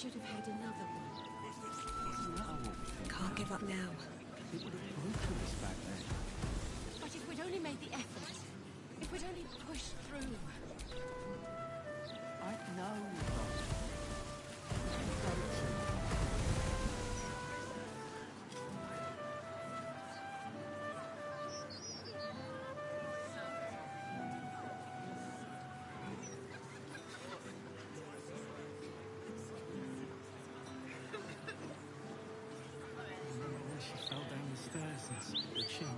should have had another one. Doesn't matter what we think. Can't give up now. It would have broken us back then. But if we'd only made the effort, if we'd only pushed through. I know, love. She fell down the stairs and split her chin.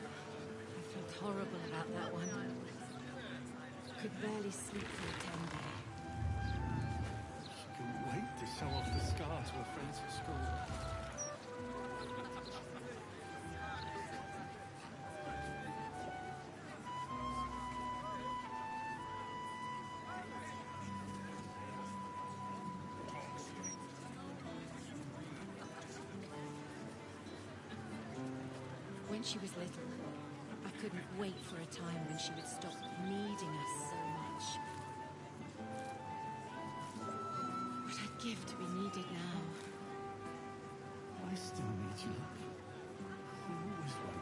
I felt horrible about that one. Could barely sleep for a 10-day. She couldn't wait to show off the scar to her friends at school. When she was little, I couldn't wait for a time when she would stop needing us so much. What I'd give to be needed now. I still need you, love. You always will.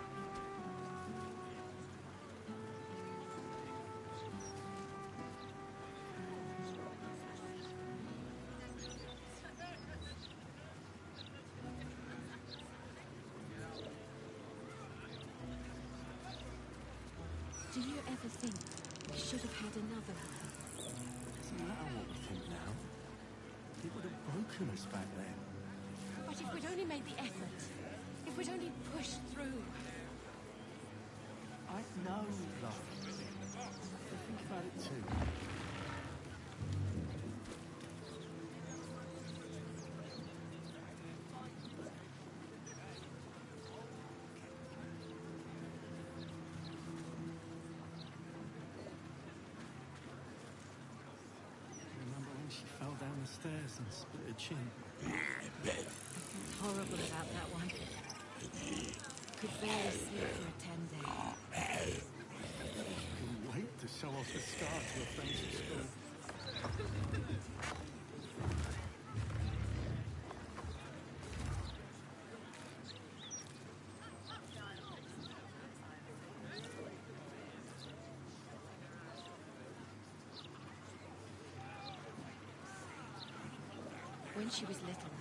Do you ever think we should have had another one? Doesn't matter what we think now. It would have broken us back then. But if we'd only made the effort, if we'd only pushed through. I know, love. I think about it too. Remember when she fell down the stairs and split her chin? I felt horrible about that one. Could barely sleep for a 10-day. Couldn't wait to show off the scar to her friends at school. When she was little,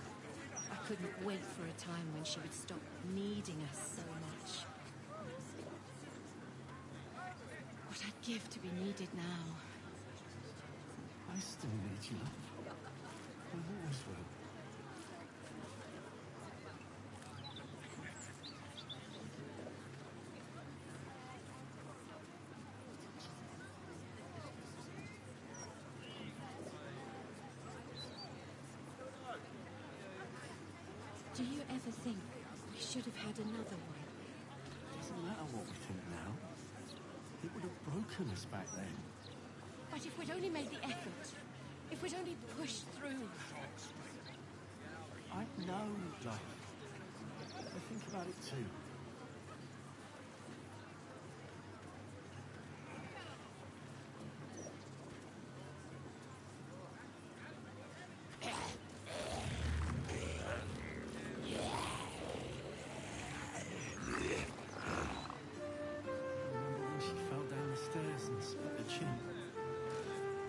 I couldn't wait for a time when she would stop needing us so much. What I'd give to be needed now. I still need you, love. I always will. Do you ever think we should have had another one? Doesn't matter what we think now. It would have broken us back then. But if we'd only made the effort, if we'd only pushed through. I know, love. I think about it too. Remember when she fell down the stairs and split her chin?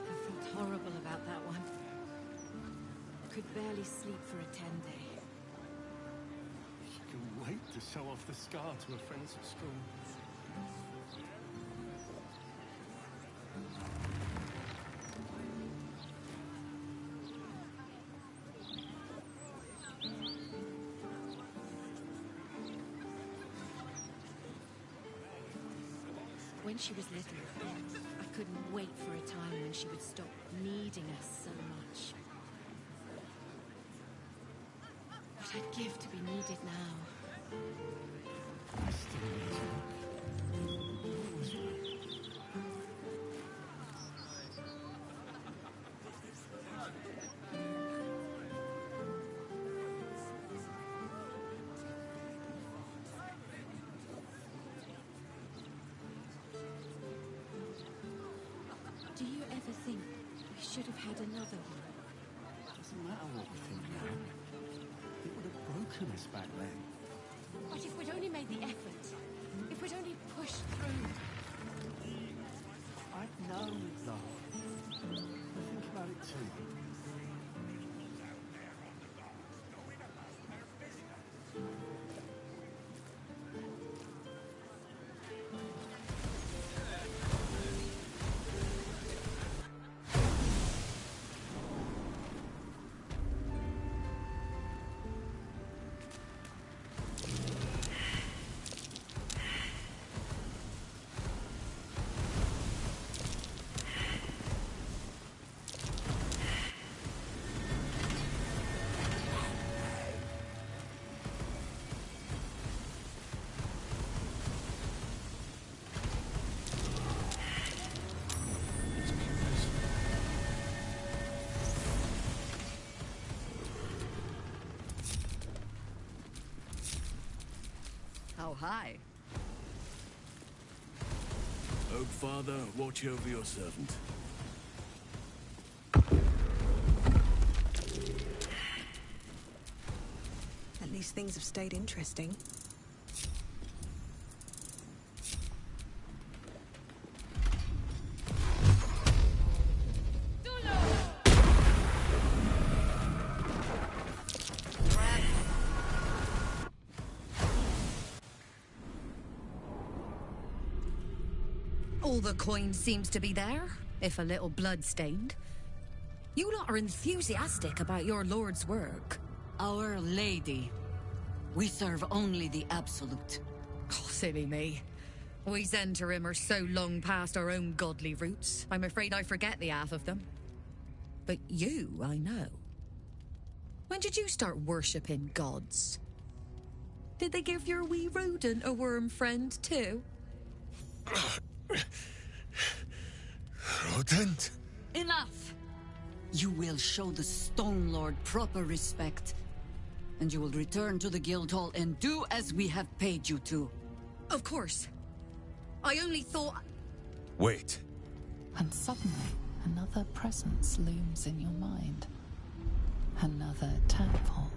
I felt horrible about that one. Could barely sleep for a 10-day. She couldn't wait to show off the scar to her friends at school. When she was little, I couldn't wait for a time when she would stop needing us so much. What I'd give to be needed now. I still need you. Always will. Do you ever think we should have had another one? Doesn't matter what we think now. It would have broken us back then. But if we'd only made the effort, if we'd only pushed through. I know it's hard. I think about it too. How high? Oak Father, watch over your servant. At least things have stayed interesting. All the coin seems to be there, if a little blood-stained. You lot are enthusiastic about your lord's work. Our Lady. We serve only the Absolute. Oh, silly me. We Zentarim are so long past our own godly roots, I'm afraid I forget the half of them. But you, I know. When did you start worshipping gods? Did they give your wee rodent a worm friend, too? Rodent? Enough! You will show the Stone Lord proper respect, and you will return to the Guildhall and do as we have paid you to. Of course. I only thought... Wait. And suddenly, another presence looms in your mind. Another tadpole.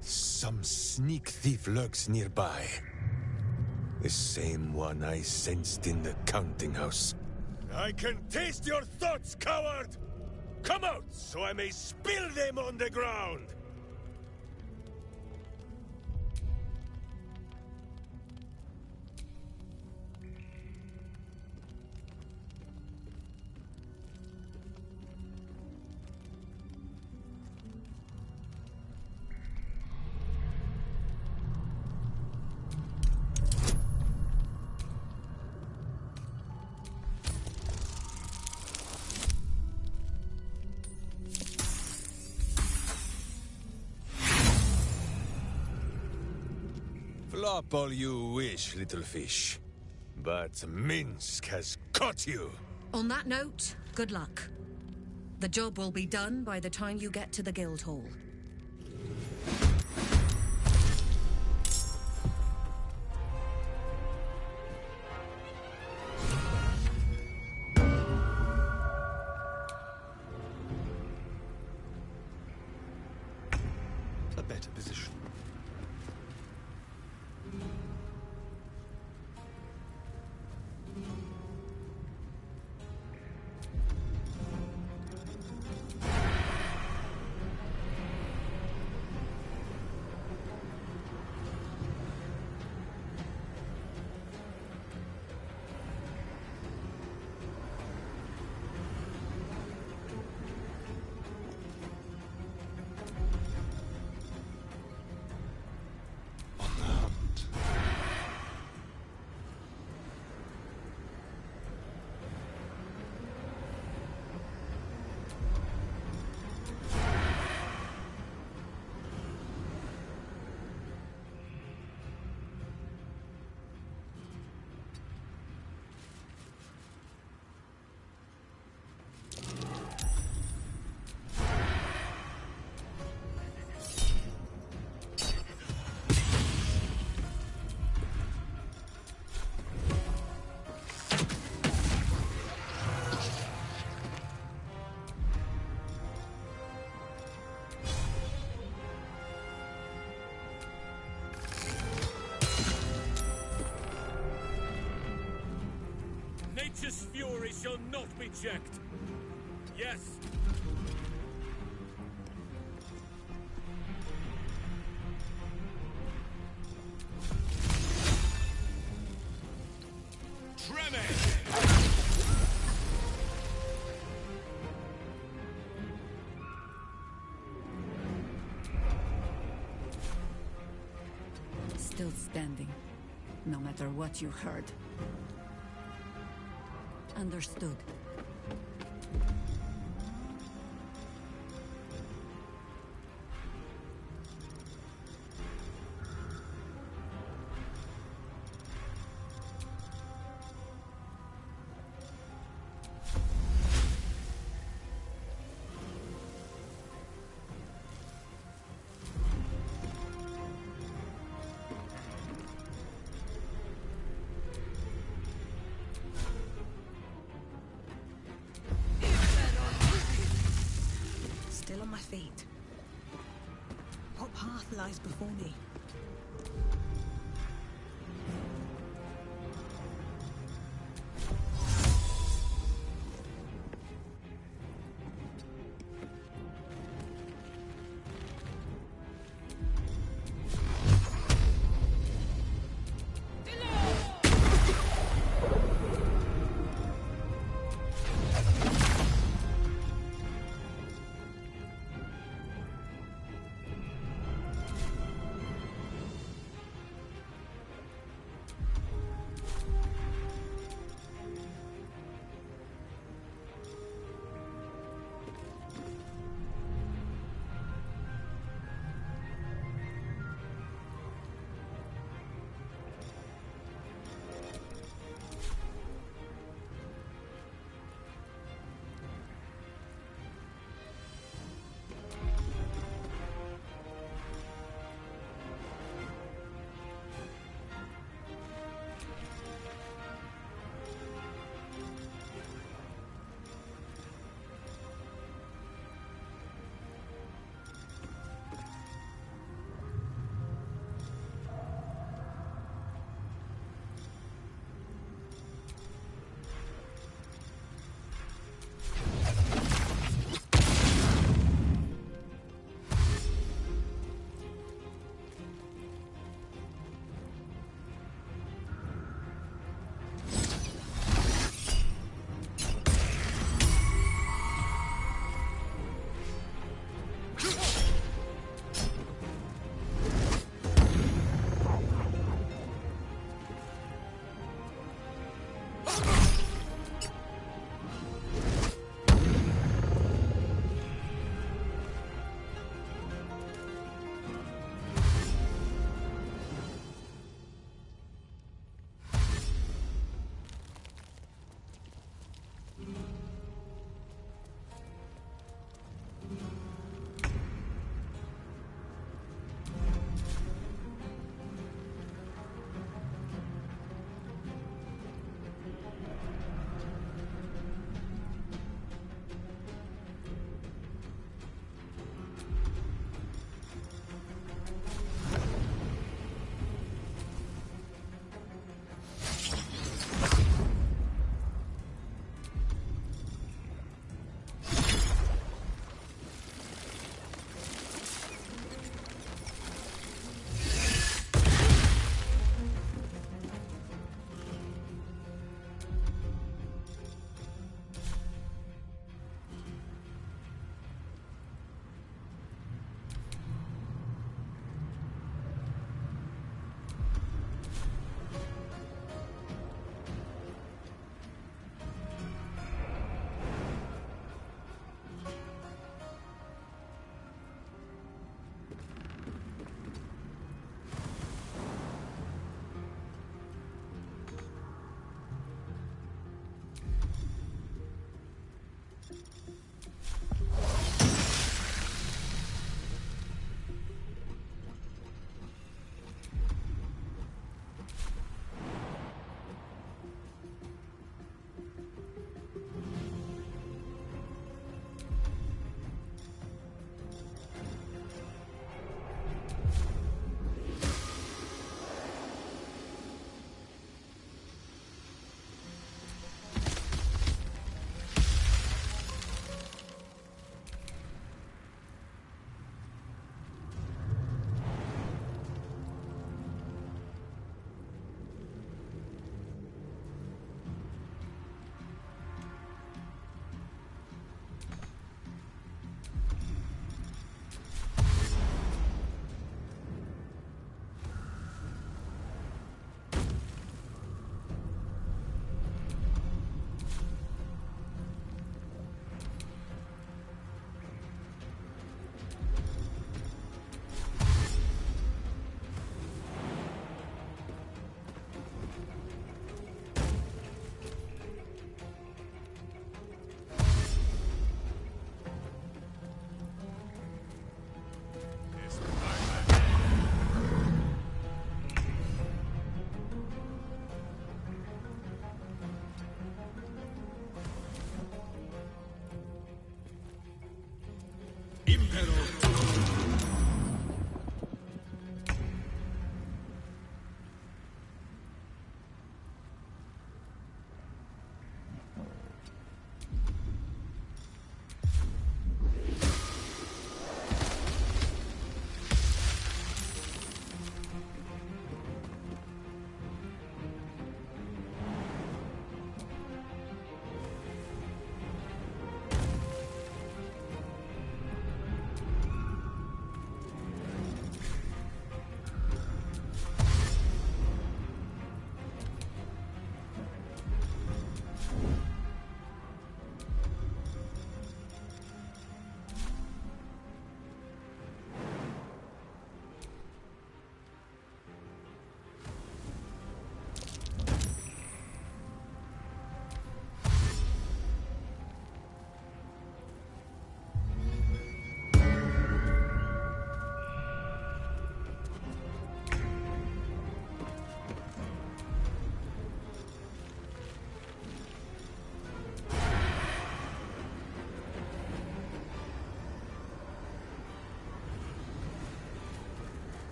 Some sneak thief lurks nearby. The same one I sensed in the counting house. I can taste your thoughts, coward! Come out, so I may spill them on the ground! Flop all you wish, little fish. But Minsk has caught you! On that note, good luck. The job will be done by the time you get to the Guildhall. A better position. righteous fury shall not be checked. Yes. Still standing, no matter what you heard. Understood. Still on my feet. What path lies before me?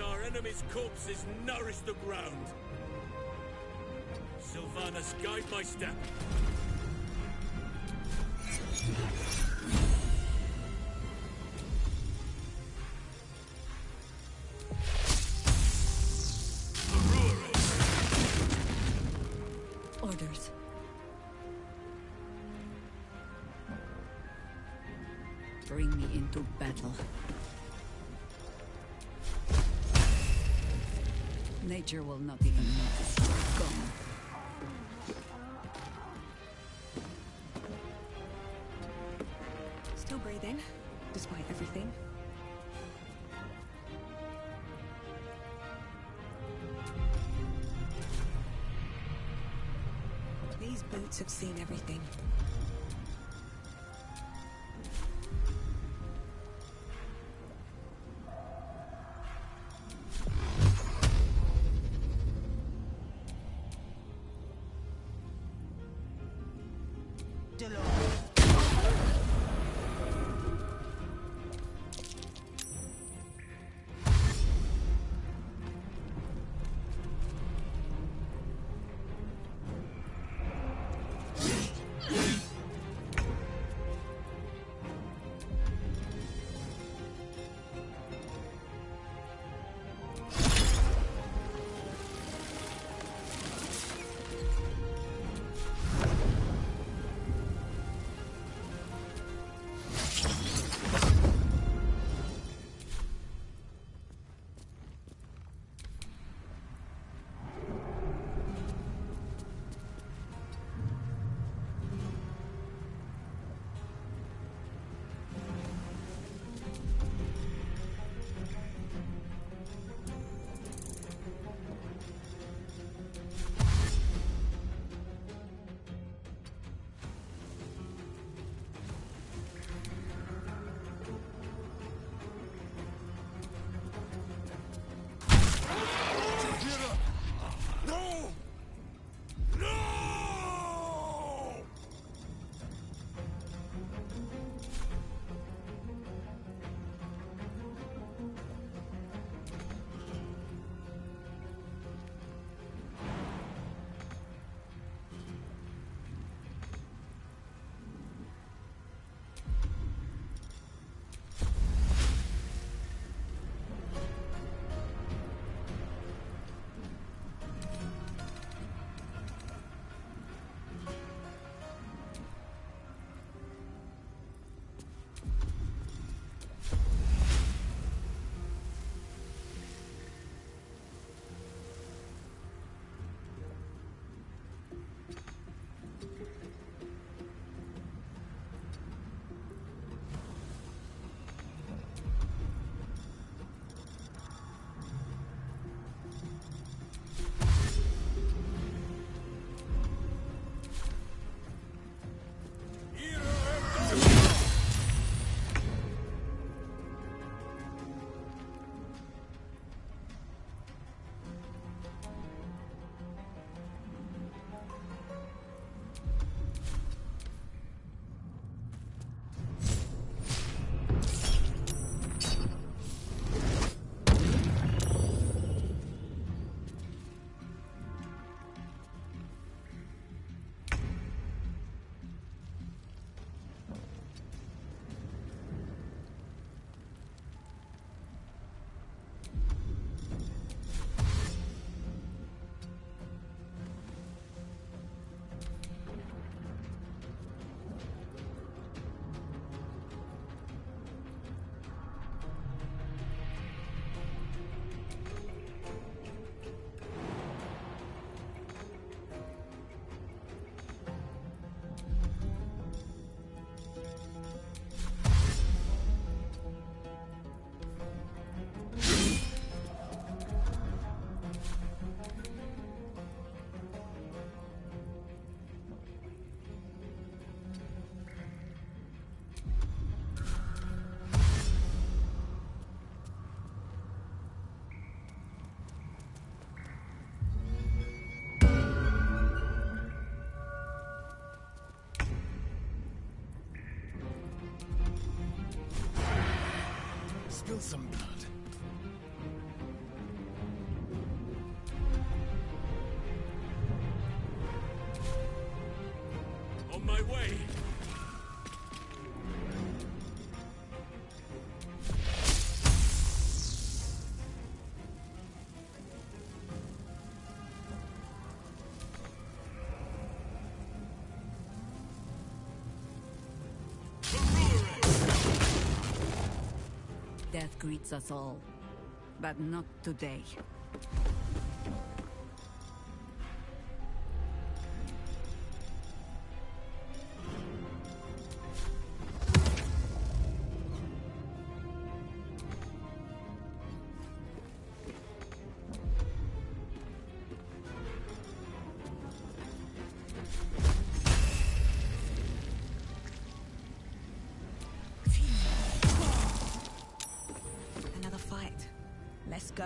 Our enemy's corpses nourish the ground. Sylvanas, guide my step. Orders. Bring me into battle. Nature will not even notice you're gone. Still breathing, despite everything. These boots have seen everything. spill some blood. On my way. Death greets us all, but not today. Another fight. Let's go.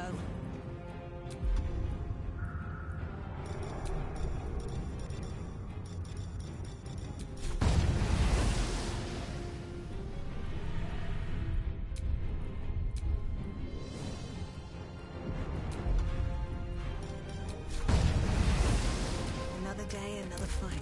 Another day, another fight.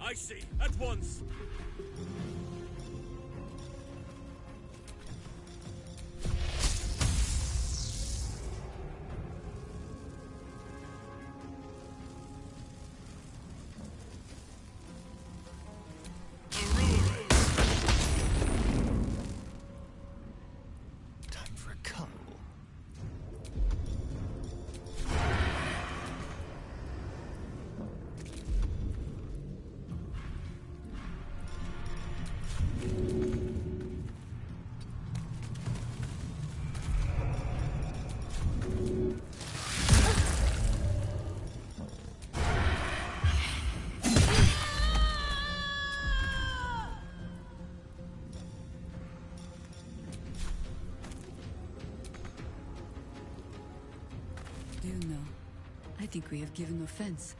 I see. At once. Time for a cuddle. I think we have given offense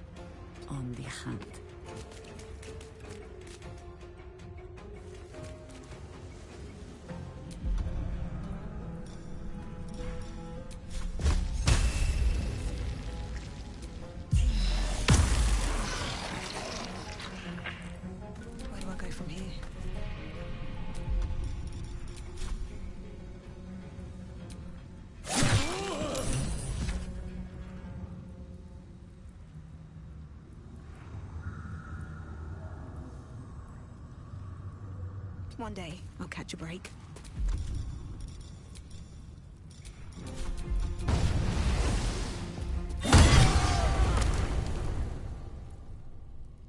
on the hand. Where do I go from here? One day, I'll catch a break.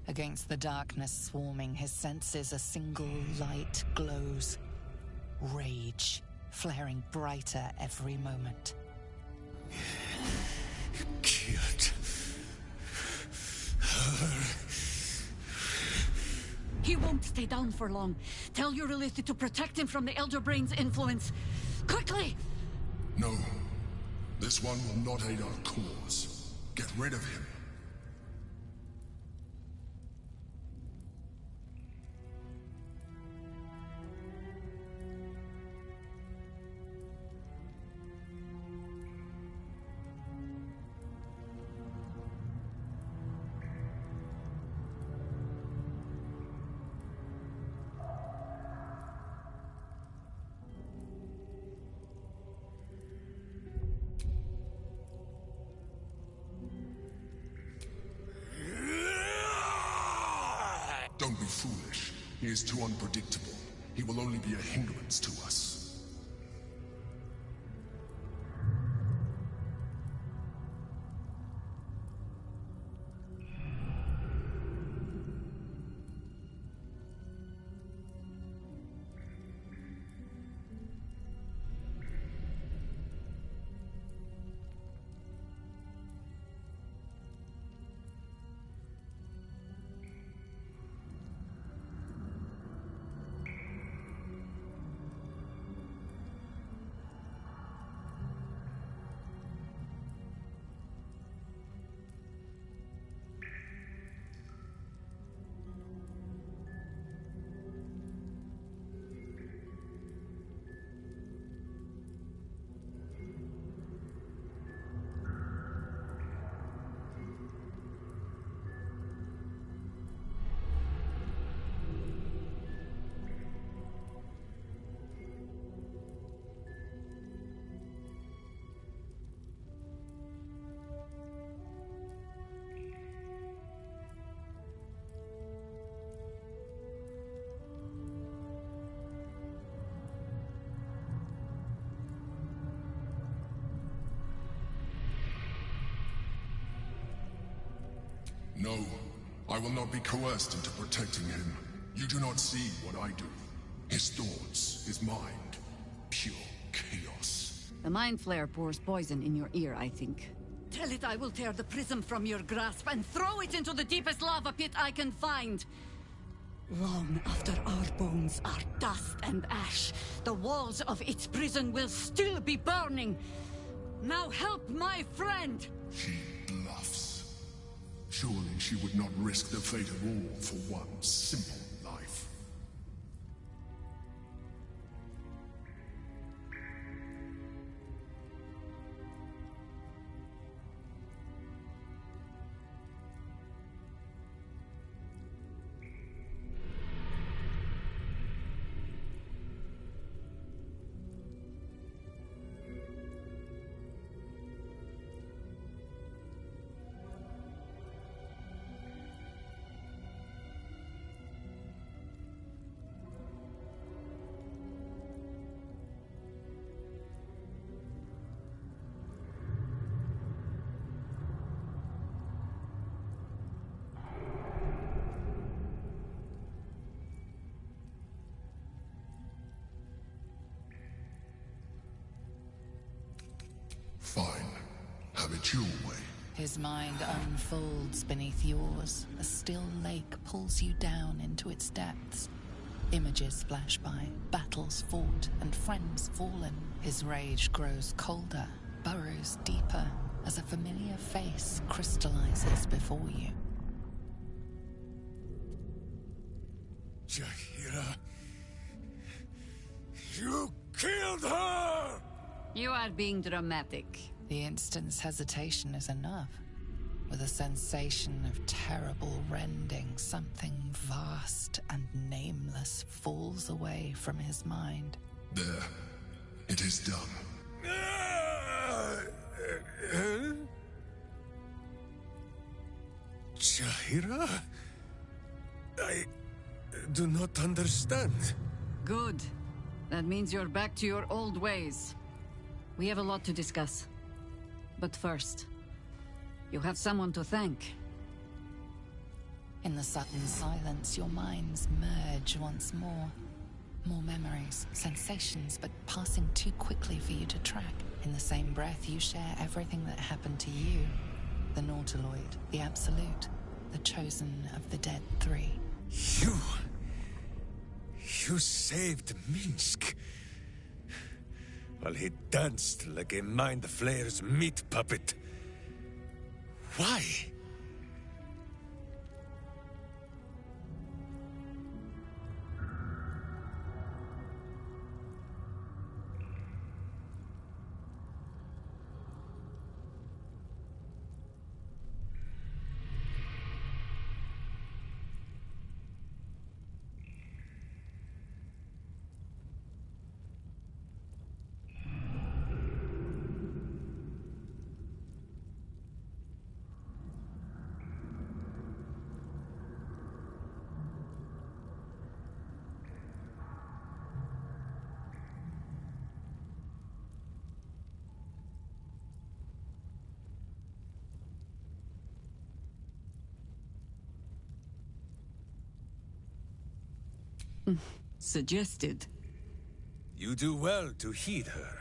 Against the darkness swarming his senses, a single light glows. Rage, flaring brighter every moment. Killed her. He won't stay down for long. Tell your Elith to protect him from the Elder Brain's influence. Quickly! No. This one will not aid our cause. Get rid of him. Don't be foolish. He is too unpredictable. He will only be a hindrance to us. No, I will not be coerced into protecting him. You do not see what I do. His thoughts, his mind, pure chaos. The Mind Flare pours poison in your ear, I think. Tell it I will tear the prism from your grasp and throw it into the deepest lava pit I can find. Long after our bones are dust and ash, the walls of its prison will still be burning. Now help my friend! She bluffs. Surely she would not risk the fate of all for one simple life. Fine. Have it your way. His mind unfolds beneath yours. A still lake pulls you down into its depths. Images flash by, battles fought, and friends fallen. His rage grows colder, burrows deeper, as a familiar face crystallizes before you. Jaheira, you killed her! You are being dramatic. The instant's hesitation is enough. With a sensation of terrible rending, something vast and nameless falls away from his mind. There. It is done. Jaheira? I do not understand. Good. That means you're back to your old ways. We have a lot to discuss. But first, you have someone to thank. In the sudden silence, your minds merge once more. More memories, sensations, but passing too quickly for you to track. In the same breath, you share everything that happened to you. The Nautiloid, the Absolute, the chosen of the Dead Three. You saved Minsk. While he danced like a Mind Flayer's meat puppet. Why? Suggested. You do well to heed her.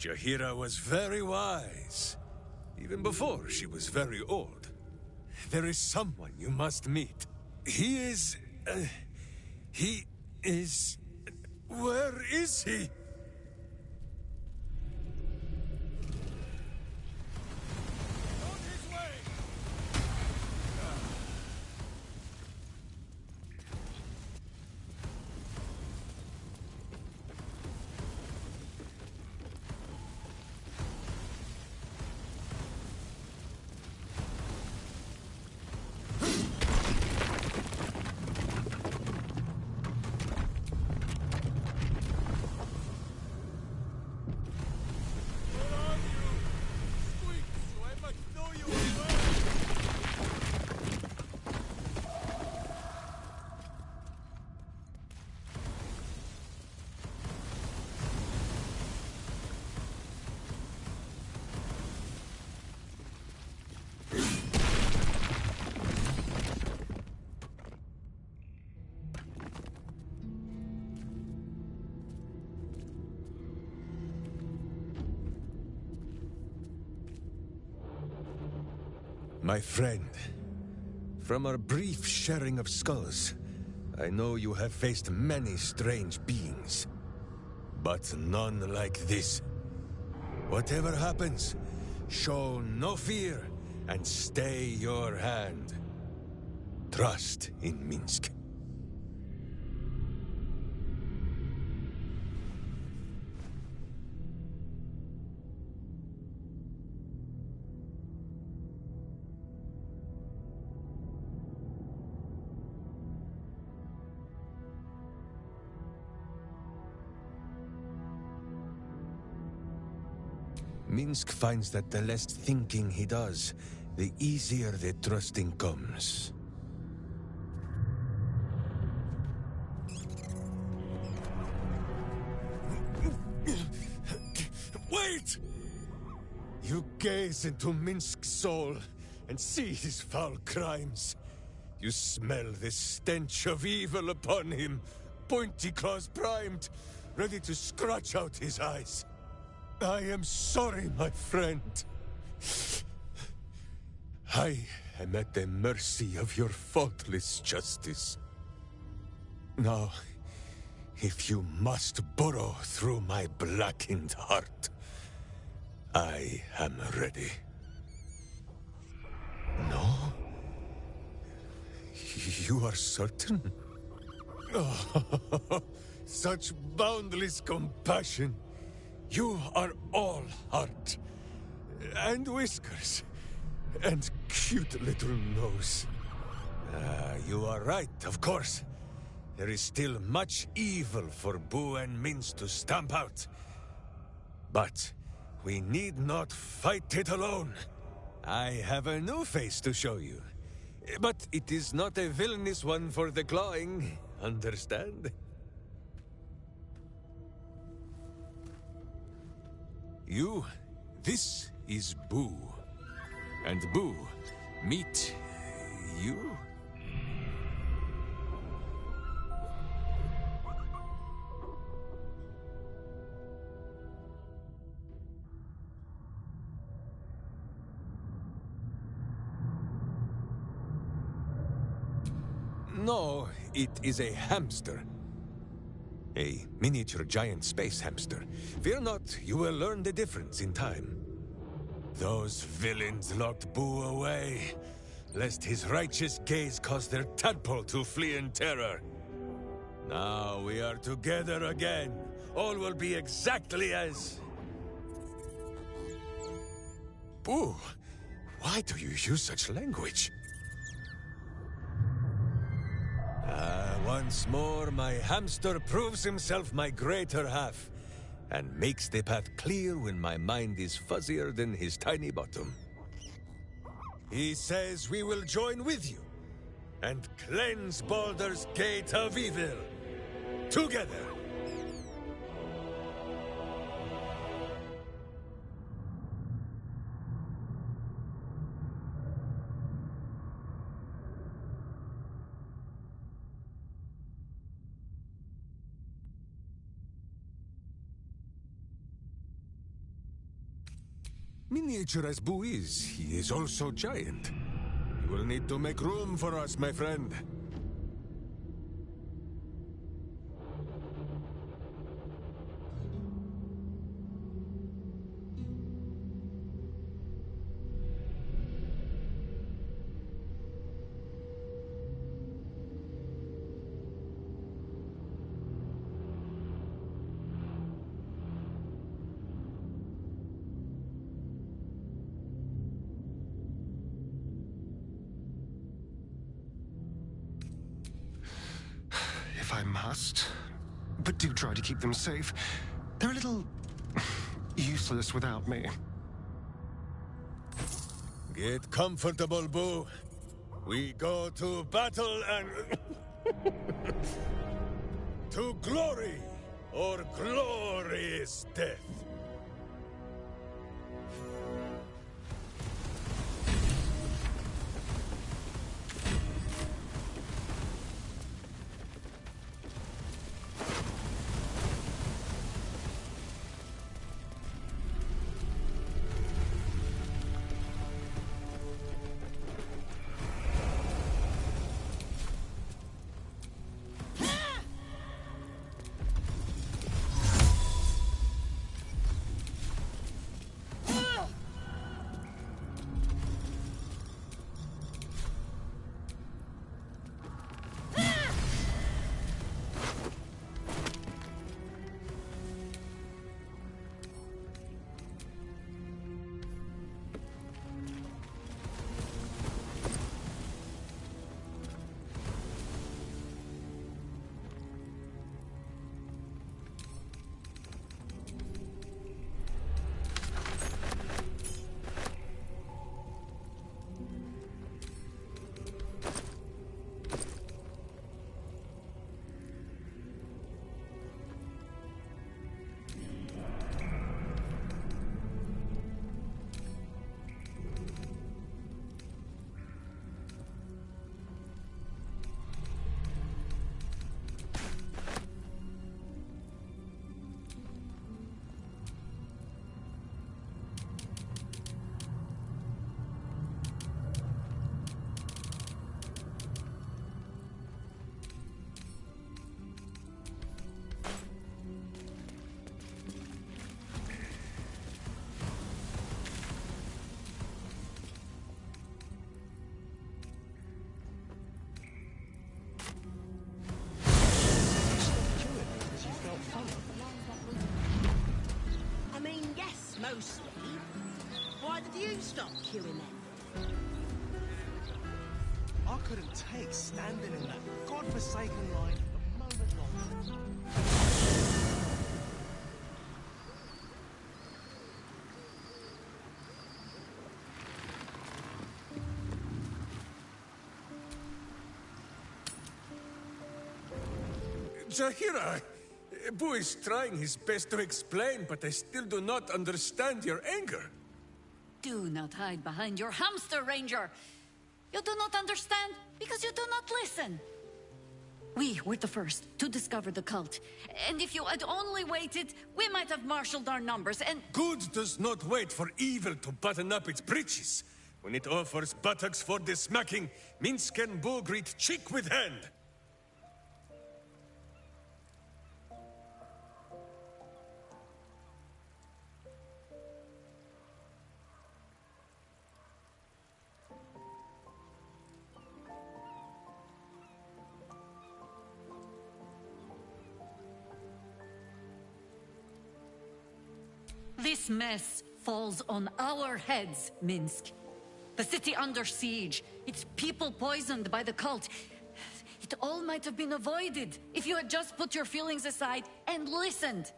Jaheira was very wise. Even before she was very old. There is someone you must meet. He is... Where is he? On his way! My friend, from our brief sharing of skulls, I know you have faced many strange beings, but none like this. Whatever happens, show no fear and stay your hand. Trust in Minsk. Minsk finds that the less thinking he does, the easier the trusting comes. Wait! You gaze into Minsk's soul and see his foul crimes. You smell the stench of evil upon him, pointy claws primed, ready to scratch out his eyes. I am sorry, my friend. I am at the mercy of your faultless justice. Now, if you must burrow through my blackened heart, I am ready. You are certain? Oh, such boundless compassion. You are all heart. And whiskers. And cute little nose. You are right, of course. There is still much evil for Boo and Mince to stamp out. But we need not fight it alone. I have a new face to show you. But it is not a villainous one for the clawing, understand? This is Boo. And Boo, meet you? No, it is a hamster. A miniature giant space hamster. Fear not, you will learn the difference in time. Those villains locked Boo away, lest his righteous gaze cause their tadpole to flee in terror. Now we are together again. All will be exactly as... Boo, why do you use such language? Once more, my hamster proves himself my greater half, and makes the path clear when my mind is fuzzier than his tiny bottom. He says we will join with you, and cleanse Baldur's Gate of Evil. Together! Miniature as Boo is, he is also giant. You will need to make room for us, my friend. If I must. But do try to keep them safe. They're a little... useless without me. Get comfortable, Boo. We go to battle and... to glory, or glorious death. Stop killing them. I couldn't take standing in that godforsaken line a moment longer. Jahira, Boo is trying his best to explain, but I still do not understand your anger. Do not hide behind your hamster, Ranger. You do not understand because you do not listen. We were the first to discover the cult. And if you had only waited, we might have marshaled our numbers and... Good does not wait for evil to button up its breeches. When it offers buttocks for the smacking, Minsk and Boo greet cheek with hand. This mess falls on our heads, Minsk. The city under siege, its people poisoned by the cult. It all might have been avoided if you had just put your feelings aside and listened.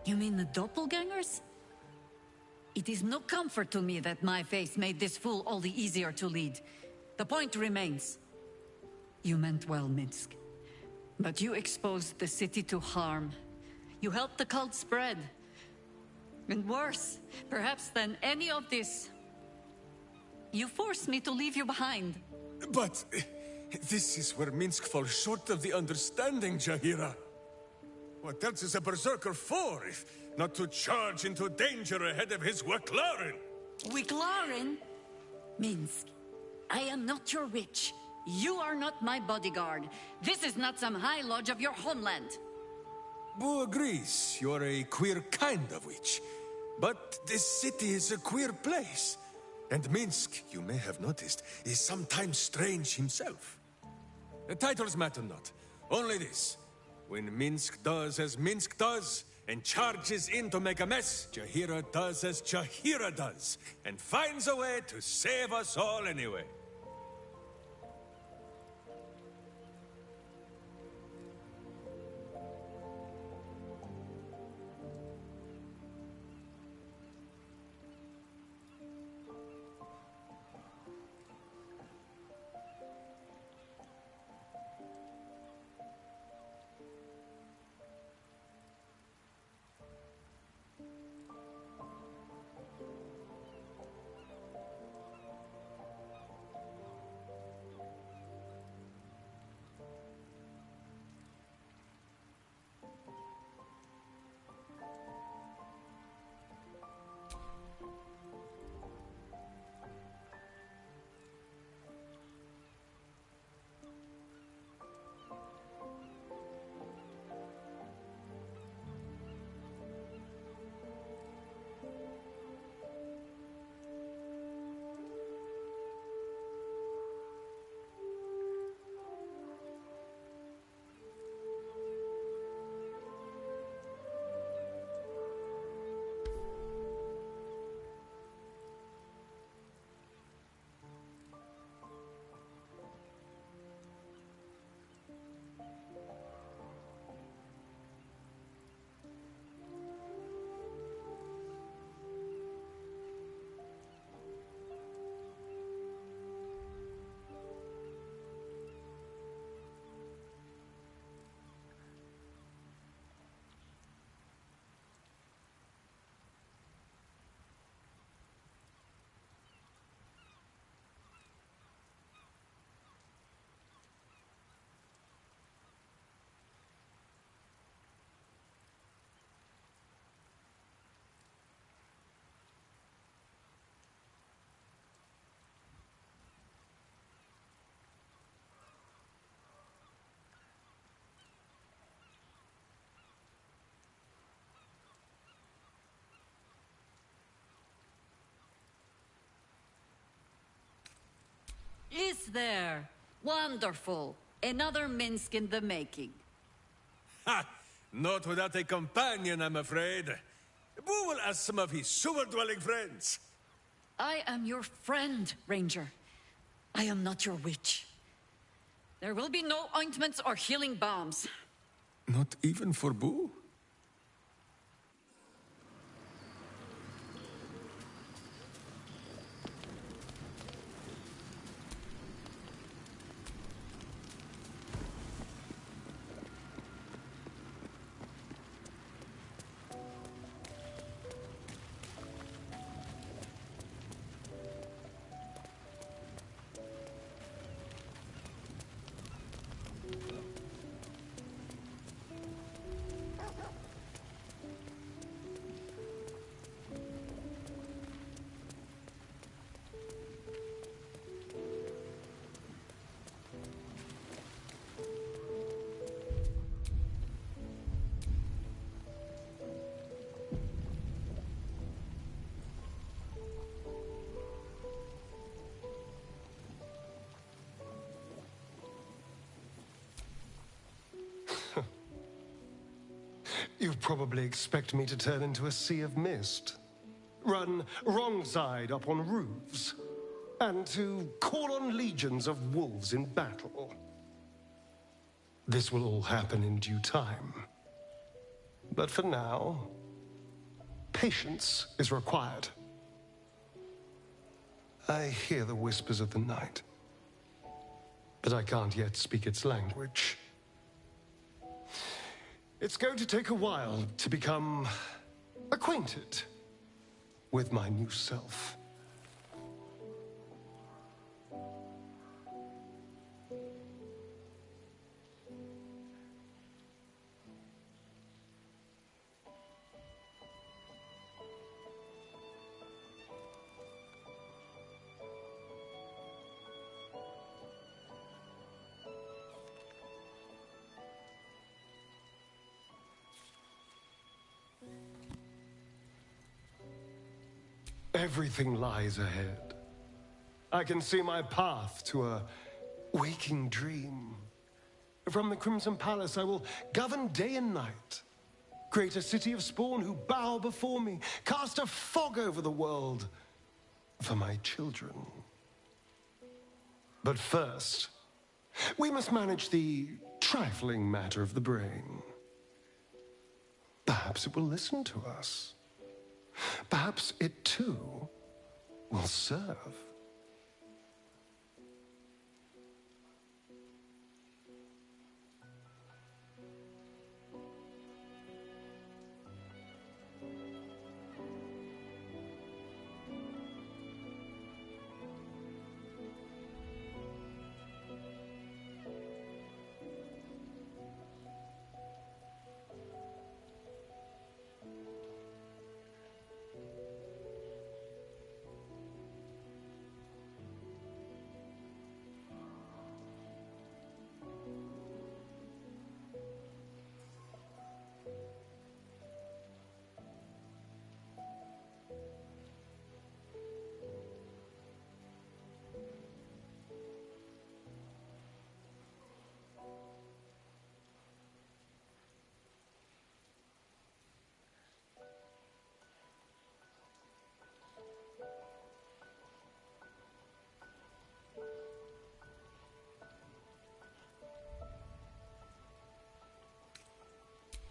You mean the doppelgangers? It is no comfort to me that my face made this fool all the easier to lead. The point remains. You meant well, Minsk. But you exposed the city to harm. You helped the cult spread. And worse, perhaps than any of this, you forced me to leave you behind. But this is where Minsk falls short of the understanding, Jahira. What else is a berserker for, if not to charge into danger ahead of his Waklaren? Waklaren? Minsk, I am not your witch. You are not my bodyguard. This is not some high lodge of your homeland. Boo agrees. You're a queer kind of witch. But this city is a queer place. And Minsk, you may have noticed, is sometimes strange himself. The titles matter not. Only this. When Minsk does as Minsk does, and charges in to make a mess, Jahira does as Jahira does, and finds a way to save us all anyway. there. Wonderful. Another Minsk in the making. Ha! Not without a companion, I'm afraid. Boo will ask some of his sewer-dwelling friends. I am your friend, Ranger. I am not your witch. There will be no ointments or healing balms. Not even for Boo? You probably expect me to turn into a sea of mist, run wrong side up on roofs, and to call on legions of wolves in battle. This will all happen in due time. But for now, patience is required. I hear the whispers of the night, but I can't yet speak its language. It's going to take a while to become acquainted with my new self. Everything lies ahead. I can see my path to a waking dream. From the Crimson Palace, I will govern day and night. Create a city of spawn who bow before me. Cast a fog over the world for my children. But first, we must manage the trifling matter of the brain. Perhaps it will listen to us. Perhaps it, too, will serve.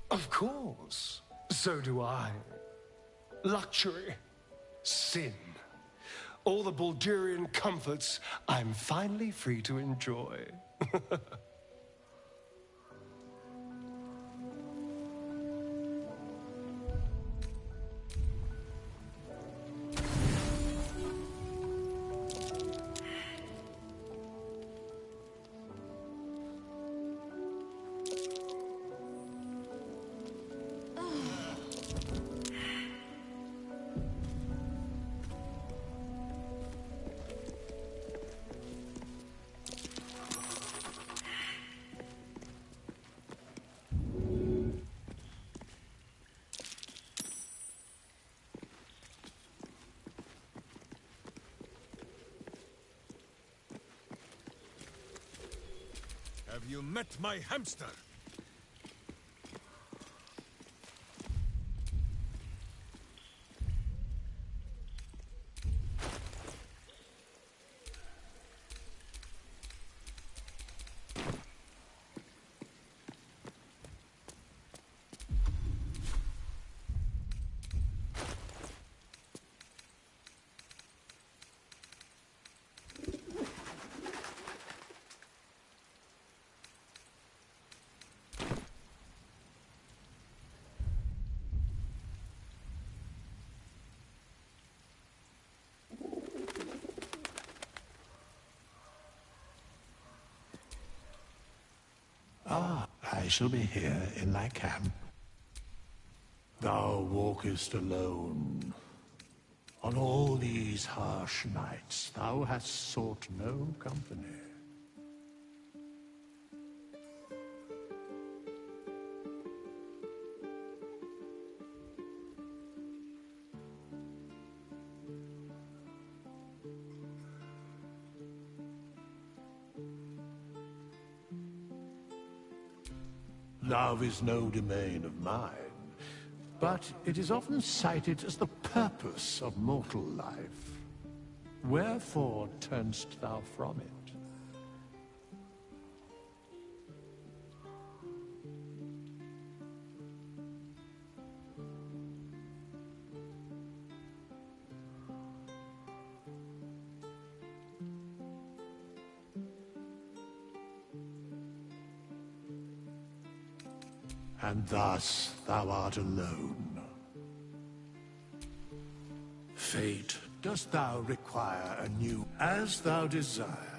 Of course. So do I. Luxury. Sin. All the Baldurian comforts I'm finally free to enjoy. you met my hamster? I shall be here in thy camp. Thou walkest alone. On all these harsh nights, thou hast sought no company. Love is no domain of mine, but it is often cited as the purpose of mortal life. Wherefore turnst thou from it? And thus thou art alone. Fate, dost thou require anew as thou desire?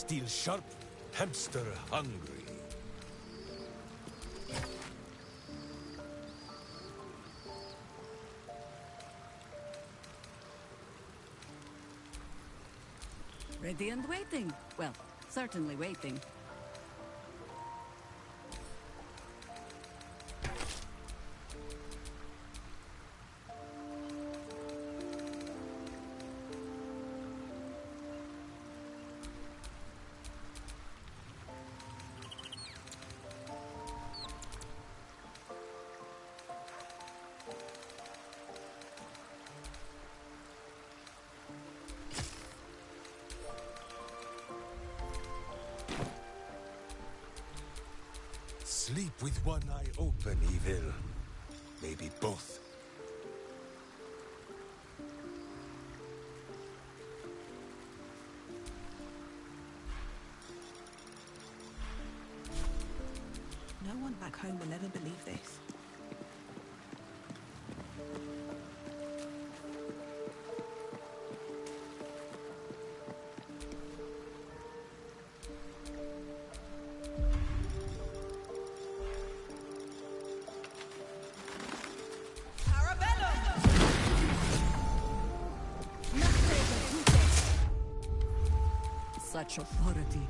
steel sharp, hamster hungry. Ready and waiting. Well, certainly waiting. Sleep with one eye open, evil. Maybe both. No one back home will ever believe this. Such authority.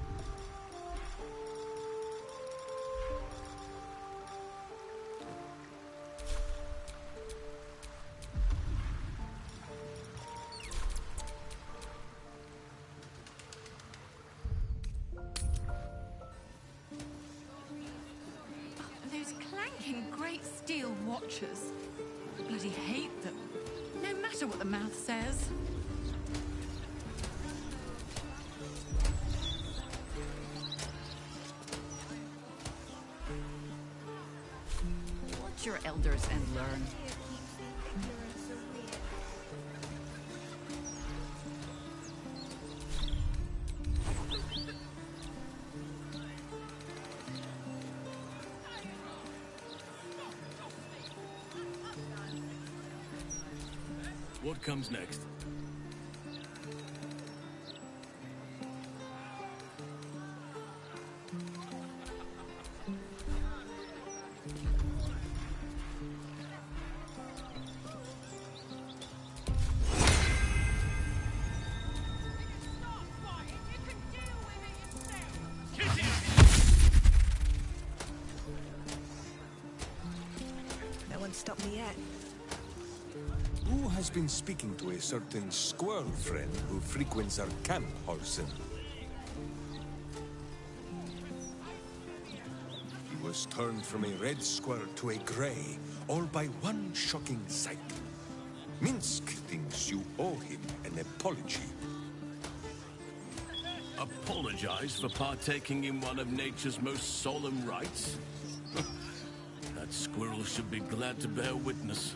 Those clanking great steel watches. Bloody hate them. No matter what the mouth says. Watch your elders and learn. What comes next? No one stopped me yet. Who has been speaking to a certain squirrel friend who frequents our camp, Horson? He was turned from a red squirrel to a gray, all by one shocking sight. Minsk thinks you owe him an apology. Apologize for partaking in one of nature's most solemn rites? That squirrel should be glad to bear witness.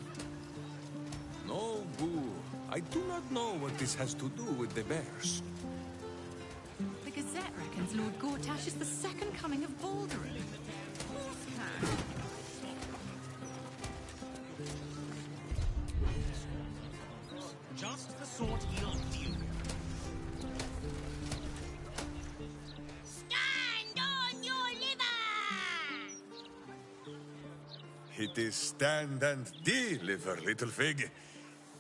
No, Boo. I do not know what this has to do with the bears. The Gazette reckons Lord Gortash is the second coming of Balderun. Just the sort you'll deal with. Stand on your liver! It is stand and deliver, little fig.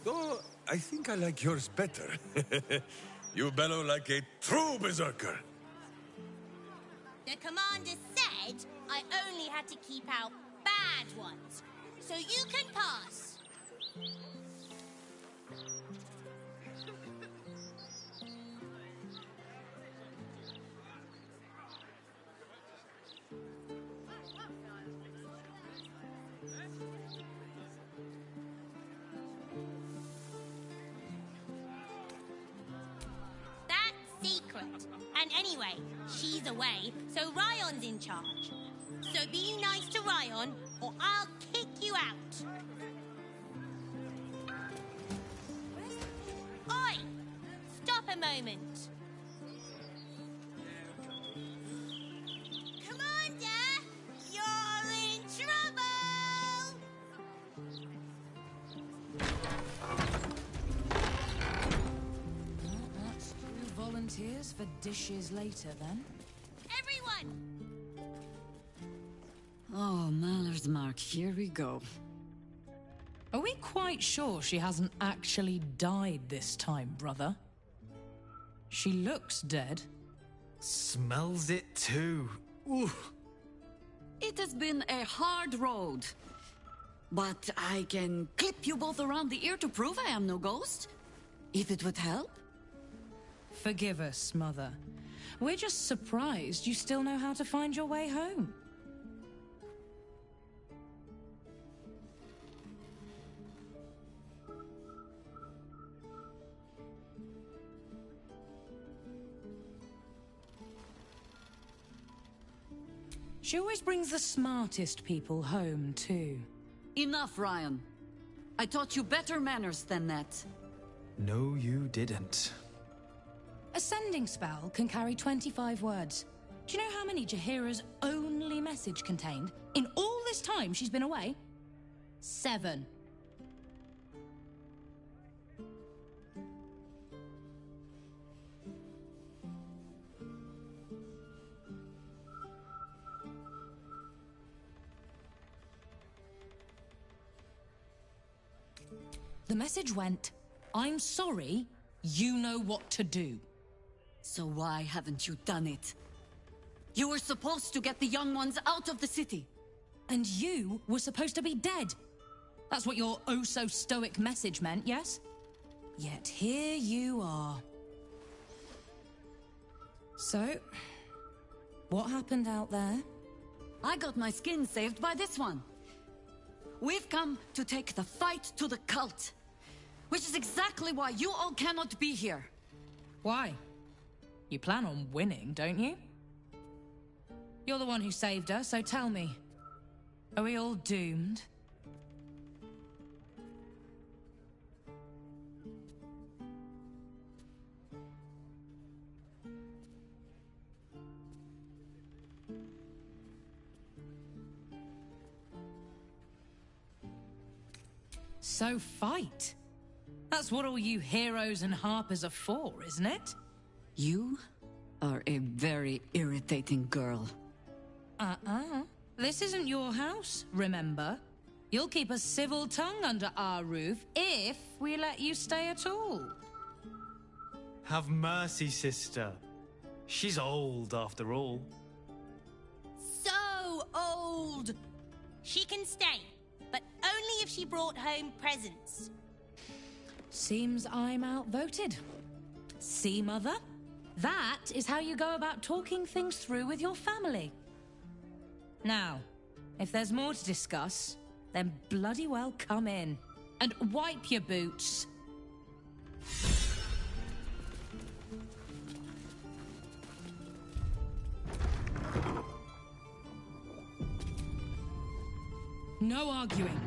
Though, I think I like yours better. You bellow like a true berserker. The commander said I only had to keep out bad ones, so you can pass. And anyway, she's away, so Ryon's in charge. So be nice to Ryon, or I'll kick you out. Oi! Stop a moment. Commander, you're in trouble! You volunteered? Cheers for dishes later, then. Everyone! Oh, Maller's Mark, here we go. Are we quite sure she hasn't actually died this time, brother? She looks dead. Smells it too. Ooh. It has been a hard road. But I can clip you both around the ear to prove I am no ghost. If it would help. Forgive us, Mother. We're just surprised you still know how to find your way home. She always brings the smartest people home, too. Enough, Ryan. I taught you better manners than that. No, you didn't. A sending spell can carry 25 words. Do you know how many Jaheira's only message contained? In all this time she's been away? 7. The message went, I'm sorry, you know what to do. So why haven't you done it? You were supposed to get the young ones out of the city. And you were supposed to be dead. That's what your oh-so-stoic message meant, yes? Yet here you are. So, what happened out there? I got my skin saved by this one. We've come to take the fight to the cult. Which is exactly why you all cannot be here. Why? You plan on winning, don't you? You're the one who saved her, so tell me. Are we all doomed? So fight. That's what all you heroes and harpers are for, isn't it? You are a very irritating girl. This isn't your house, remember? You'll keep a civil tongue under our roof if we let you stay at all. Have mercy, sister. She's old, after all. So old! She can stay, but only if she brought home presents. Seems I'm outvoted. See, Mother? That is how you go about talking things through with your family. Now, if there's more to discuss, then bloody well come in. And wipe your boots. No arguing.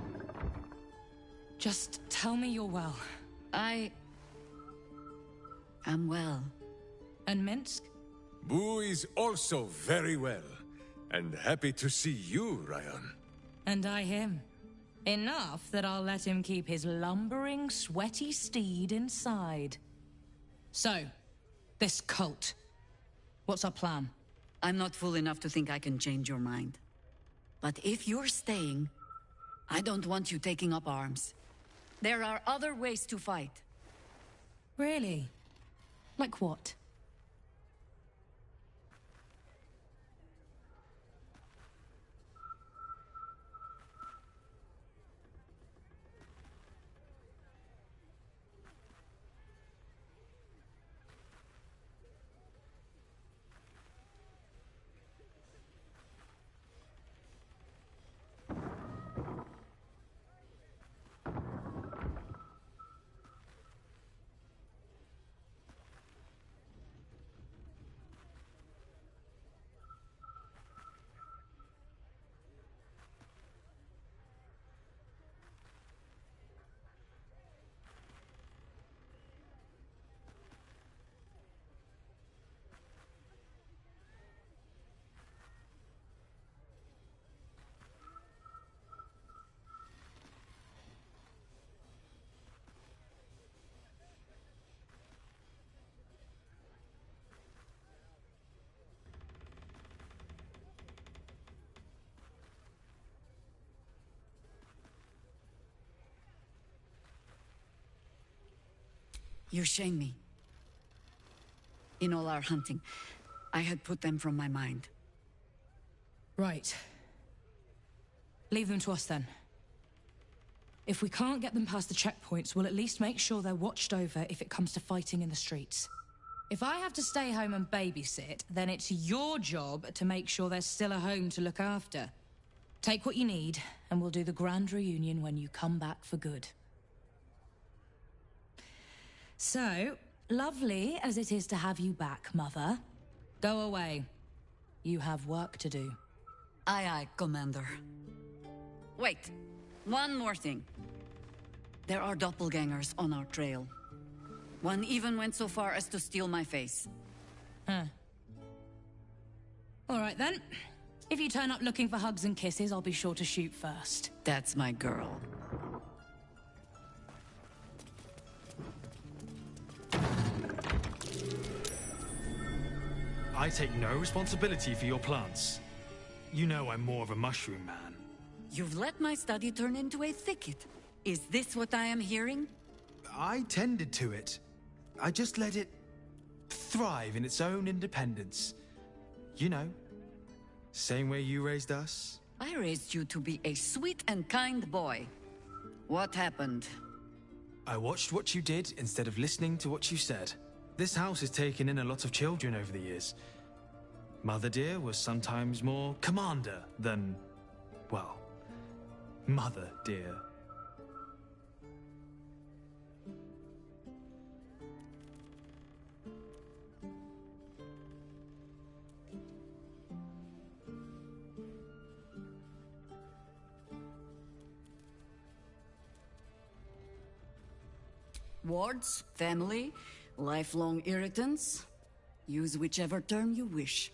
Just tell me you're well. I am well. And Minsk? Boo is also very well. And happy to see you, Ryan. And I him. Enough that I'll let him keep his lumbering, sweaty steed inside. So, this cult. What's our plan? I'm not fool enough to think I can change your mind. But if you're staying, I don't want you taking up arms. There are other ways to fight. Really? Like what? You shame me. In all our hunting, I had put them from my mind. Right. Leave them to us then. If we can't get them past the checkpoints, we'll at least make sure they're watched over if it comes to fighting in the streets. If I have to stay home and babysit, then it's your job to make sure there's still a home to look after. Take what you need, and we'll do the grand reunion when you come back for good. So, lovely as it is to have you back, Mother, go away. You have work to do. Aye, aye, Commander. Wait, one more thing. There are doppelgangers on our trail. One even went so far as to steal my face. Huh. All right, then. If you turn up looking for hugs and kisses, I'll be sure to shoot first. That's my girl. I take no responsibility for your plants. You know I'm more of a mushroom man. You've let my study turn into a thicket. Is this what I am hearing? I tended to it. I just let it thrive in its own independence. You know, same way you raised us. I raised you to be a sweet and kind boy. What happened? I watched what you did instead of listening to what you said. This house has taken in a lot of children over the years. Mother dear was sometimes more commander than, well, mother dear. Wards, family, lifelong irritants. Use whichever term you wish.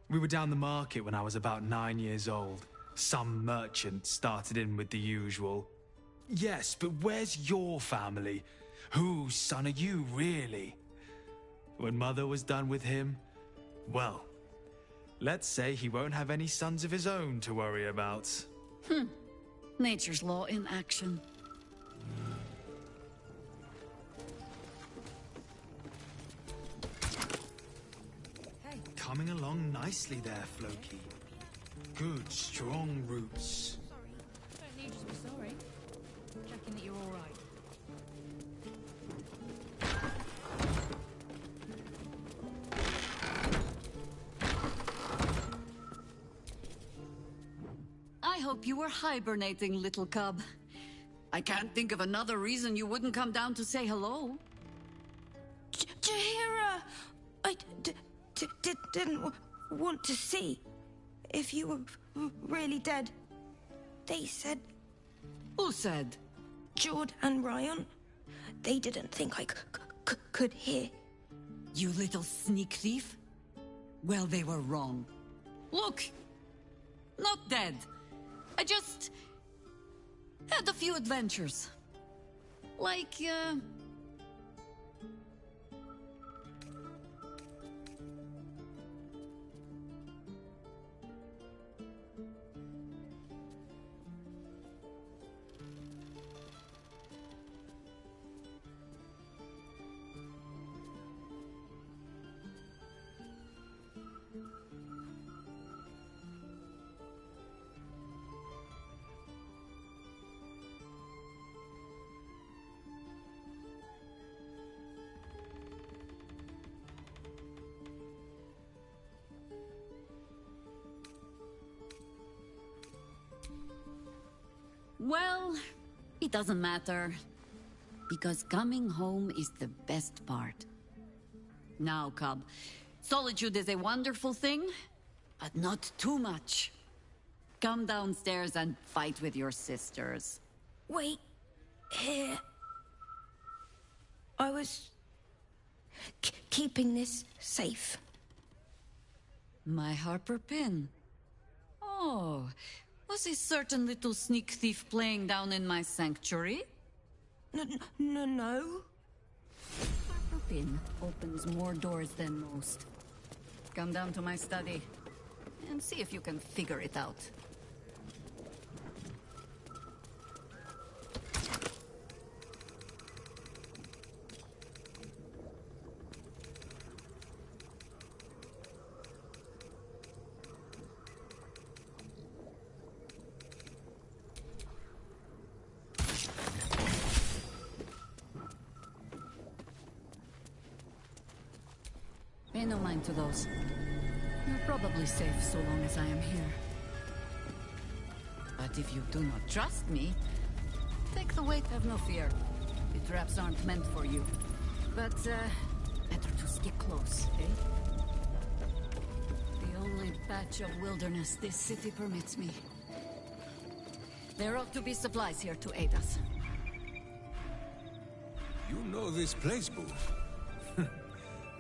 We were down the market when I was about 9 years old. Some merchant started in with the usual. Yes, but where's your family? Whose son are you, really? When Mother was done with him, well, let's say he won't have any sons of his own to worry about. Nature's law in action. Coming along nicely there, Floki. Good, strong roots. Sorry. Don't need you to be sorry. Checking that you're all right. I hope you were hibernating, little cub. I can't think of another reason you wouldn't come down to say hello. Jahira! I didn't want to see if you were really dead. They said... Who said? Jord and Ryan. They didn't think I could hear. You little sneak thief? Well, they were wrong. Look! Not dead. I just... had a few adventures. Like, well, it doesn't matter. Because coming home is the best part. Now, cub, solitude is a wonderful thing, but not too much. Come downstairs and fight with your sisters. Wait. Here. I was... keeping this safe. My Harper pin. Oh, was a certain little sneak thief playing down in my sanctuary? No. Harper pin opens more doors than most. Come down to my study and see if you can figure it out. attend to those. You're probably safe so long as I am here. But if you do not trust me, take the weight, have no fear. The traps aren't meant for you. But, better to stick close, eh? The only patch of wilderness this city permits me. There ought to be supplies here to aid us. You know this place, Boo.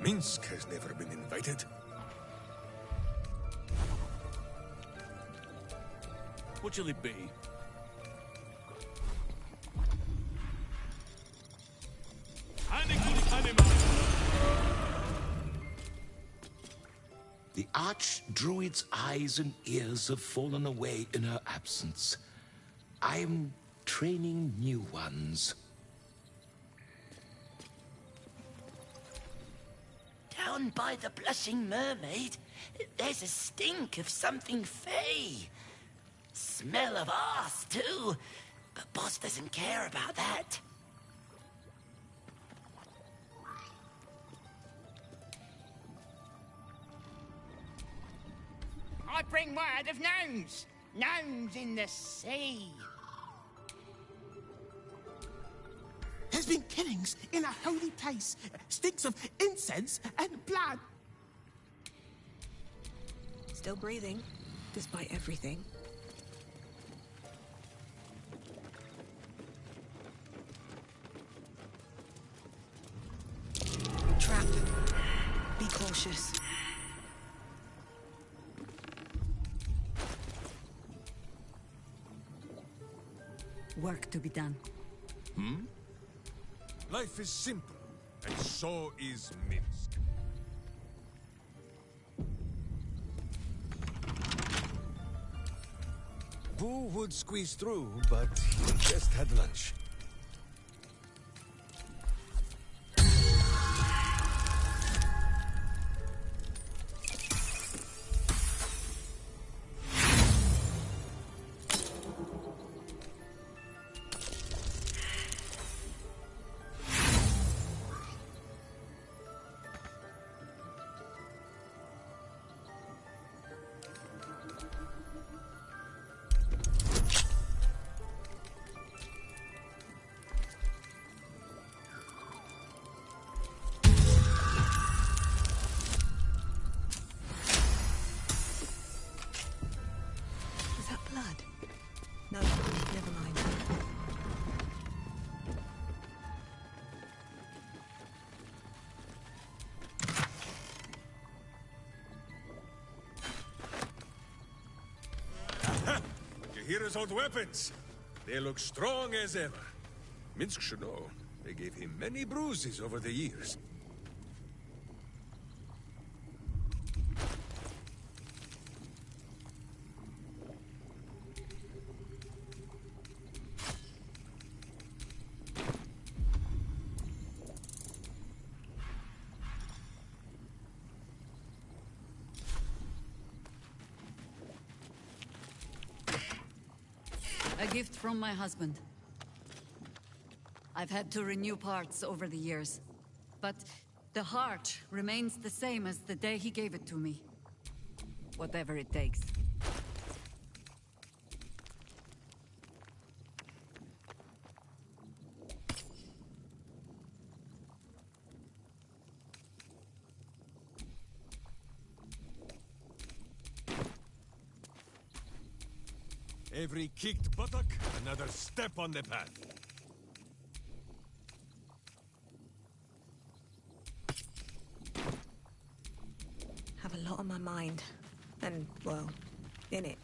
Minsk has never been invited. What shall it be? The Archdruid's eyes and ears have fallen away in her absence. I am training new ones. Down by the Blushing Mermaid, there's a stink of something fey. Smell of arse, too. But Boss doesn't care about that. I bring word of gnomes. Gnomes in the sea. There's been killings in a holy place. Stinks of incense and blood. Still breathing, despite everything. Trap. Be cautious. Work to be done. Life is simple, and so is Minsk. Boo would squeeze through, but he just had lunch. No, never mind. Kahira's old weapons. They look strong as ever. Minsk should know. They gave him many bruises over the years. A gift from my husband. I've had to renew parts over the years, but the heart remains the same as the day he gave it to me. Whatever it takes. Every kicked buttock, another step on the path. Have a lot on my mind. And, well, in it.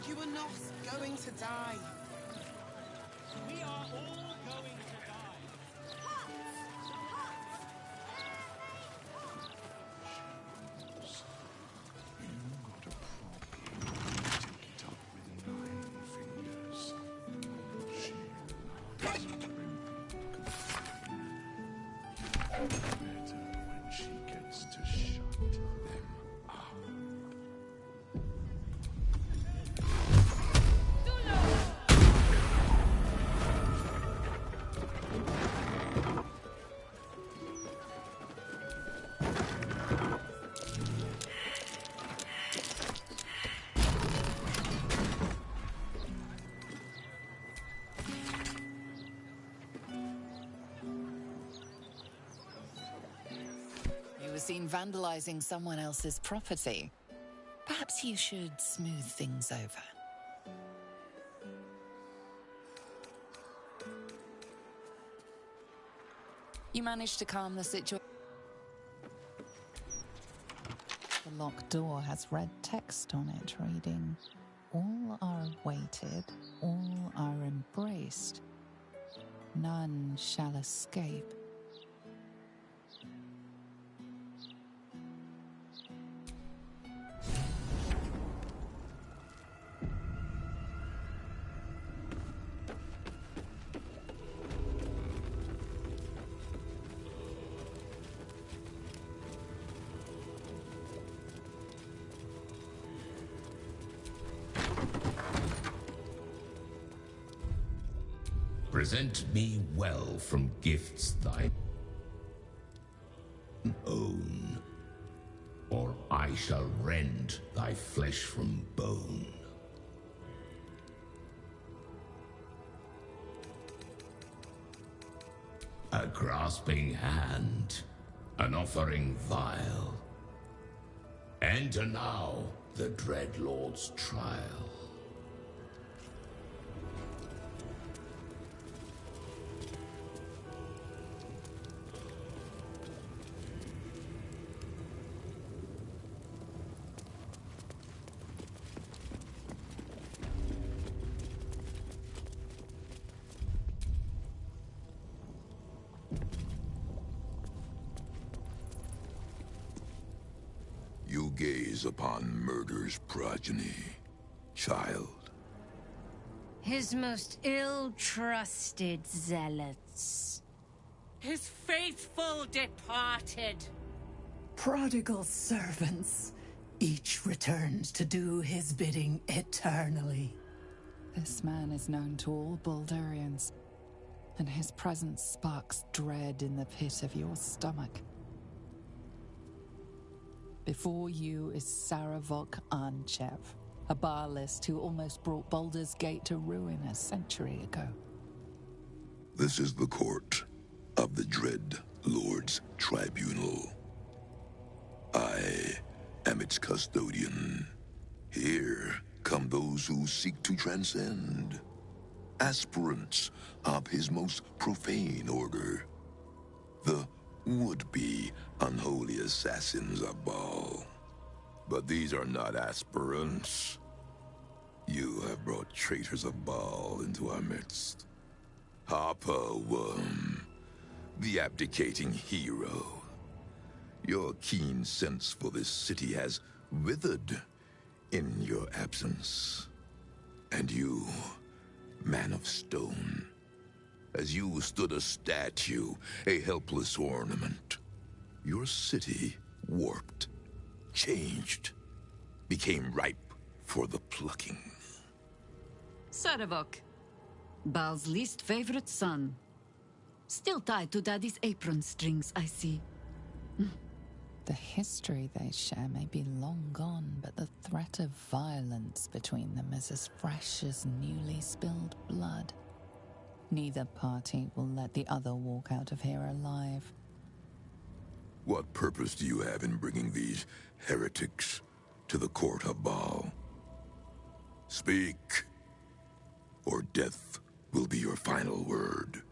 You are not going to die. We are all going to die. You were seen vandalizing someone else's property. Perhaps you should smooth things over. You managed to calm the situation. The locked door has red text on it reading, "All are awaited, all are embraced. None shall escape." Present me well from gifts thine own, or I shall rend thy flesh from bone. A grasping hand, an offering vile. Enter now the Dread Lord's trial. You gaze upon murder's progeny, child. His most ill-trusted zealots. His faithful departed. Prodigal servants. Each returns to do his bidding eternally. This man is known to all Baldurians, and his presence sparks dread in the pit of your stomach. Before you is Saravok Arnchev, a Baalist who almost brought Baldur's Gate to ruin a century ago. This is the court of the Dread Lord's Tribunal. I am its custodian. Here come those who seek to transcend, aspirants of his most profane order, the would-be unholy assassins of Baal. But these are not aspirants. You have brought traitors of Baal into our midst. Harper Worm, the abdicating hero. Your keen sense for this city has withered in your absence. And you, man of stone, as you stood a statue, a helpless ornament, your city warped, changed, became ripe for the plucking. Saravok, Baal's least favorite son. Still tied to Daddy's apron strings, I see. The history they share may be long gone, but the threat of violence between them is as fresh as newly spilled blood. Neither party will let the other walk out of here alive. What purpose do you have in bringing these heretics to the court of Baal? Speak, or death will be your final word.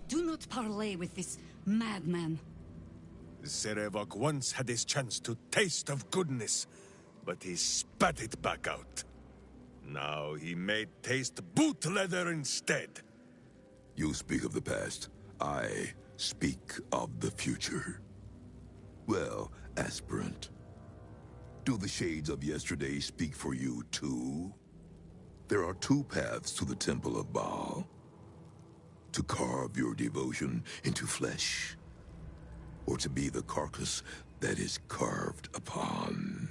Do not parley with this madman. Serevok once had his chance to taste of goodness, but he spat it back out. Now he may taste boot leather instead. You speak of the past. I speak of the future. Well, aspirant, do the shades of yesterday speak for you too? There are two paths to the Temple of Baal. To carve your devotion into flesh, or to be the carcass that is carved upon.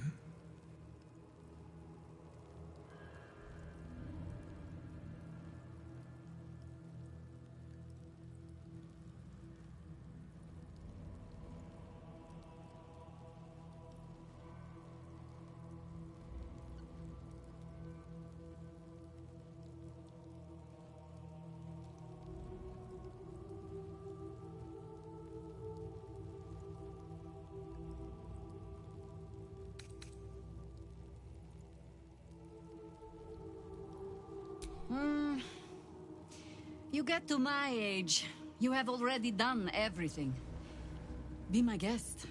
You get to my age, you have already done everything. Be my guest.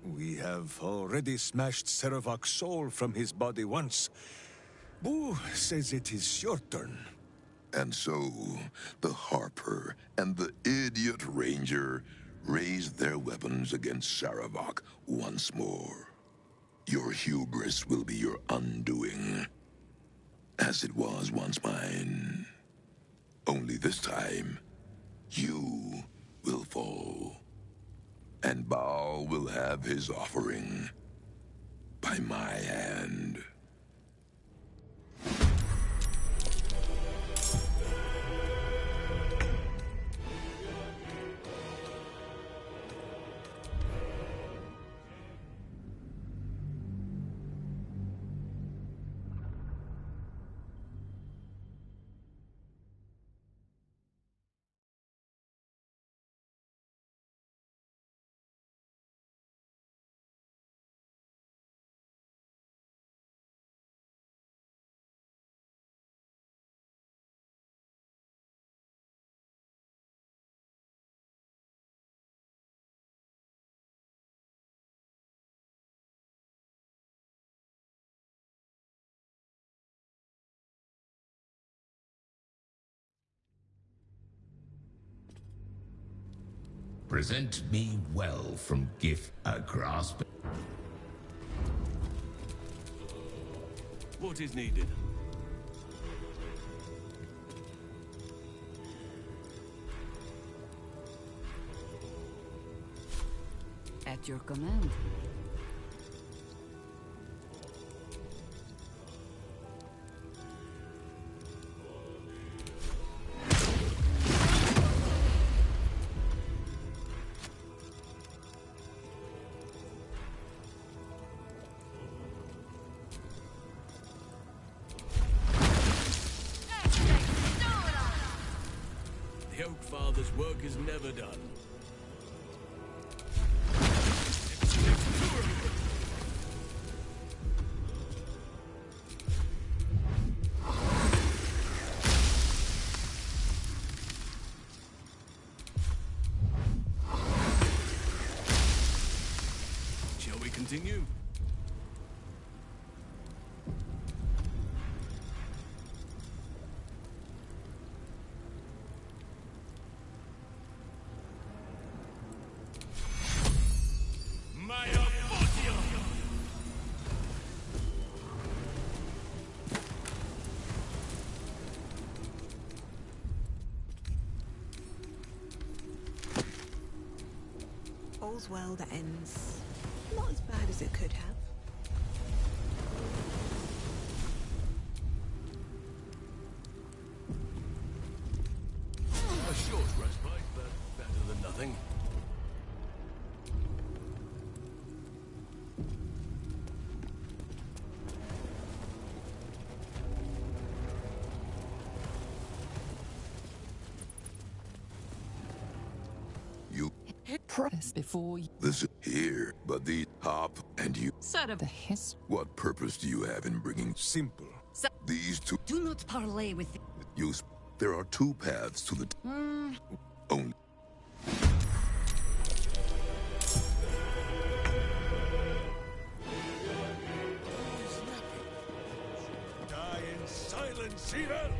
We have already smashed Serevok's soul from his body once. Boo says it is your turn. And so, the Harper and the idiot Ranger raised their weapons against Serevok once more. Your hubris will be your undoing, as it was once mine. Only this time, you will fall, and Baal will have his offering by my hand. Present me well from gift a grasp. What is needed? At your command. The Oak Father's work is never done. Shall we continue? all's well that ends not as bad as it could have. A short respite, but better than nothing. You Press before you. listen here, but the hop and you. Sort of. What purpose do you have in bringing simple? These two. Do not parley with the... Use. There are two paths to the. Only. Die in silence, evil!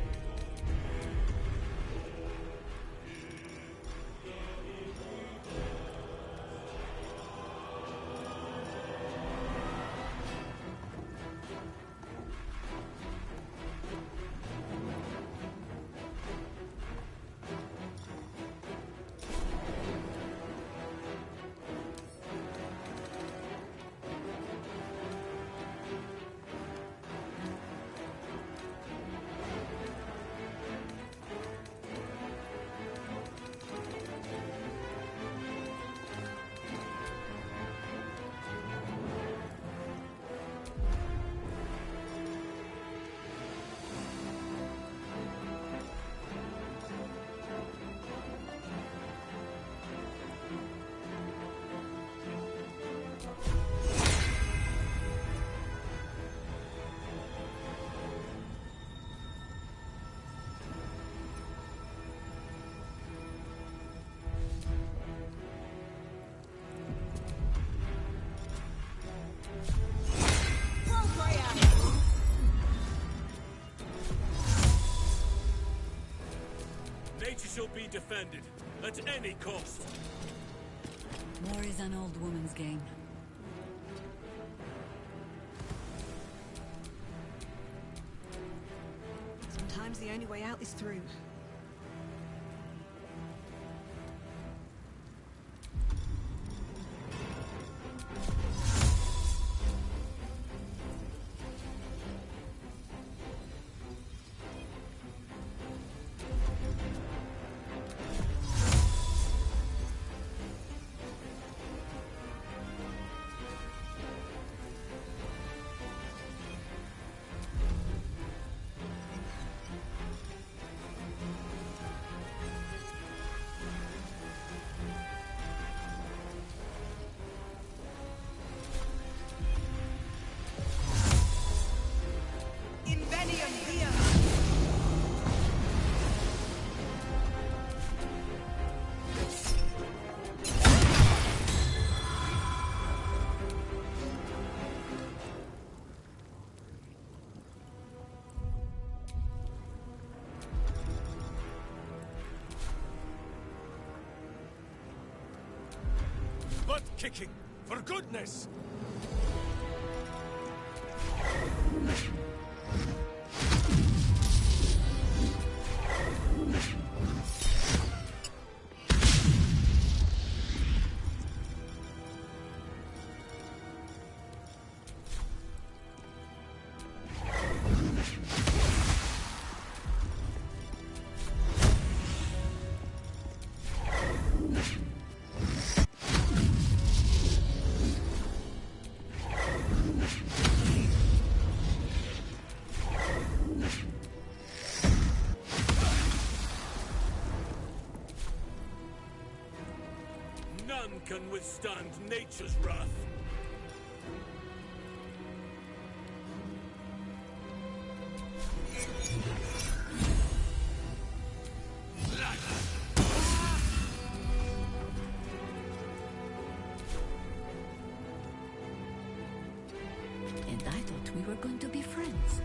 Nature shall be defended, at any cost. War is an old woman's game. Sometimes the only way out is through. Butt kicking, for goodness! None can withstand nature's wrath. And I thought we were going to be friends.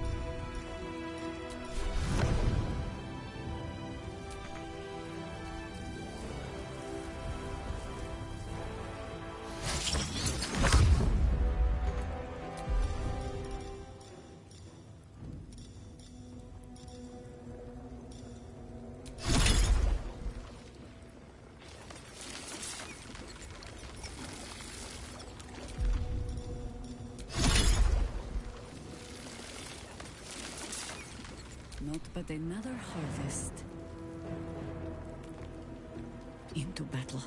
Naught but another harvest. Into battle.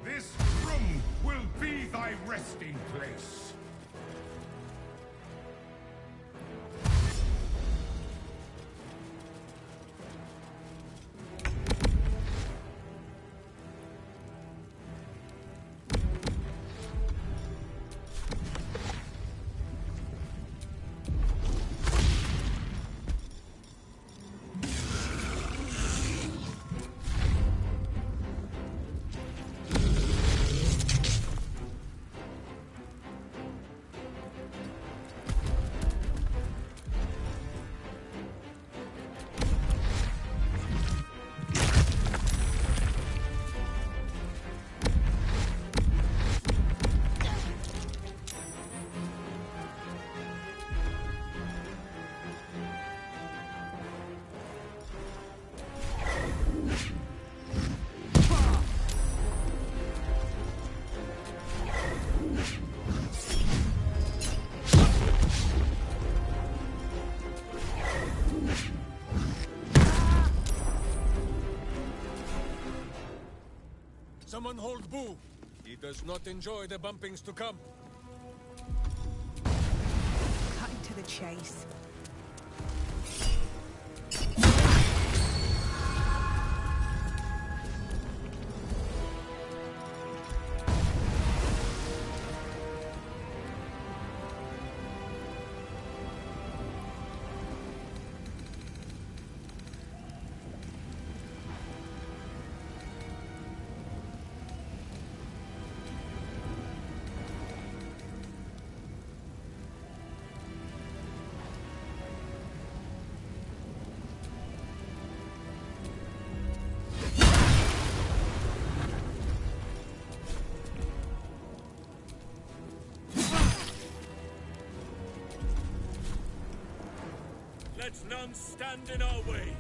This room will be thy resting place. Someone hold Boo. He does not enjoy the bumpings to come. Cutting to the chase. Let none stand in our way.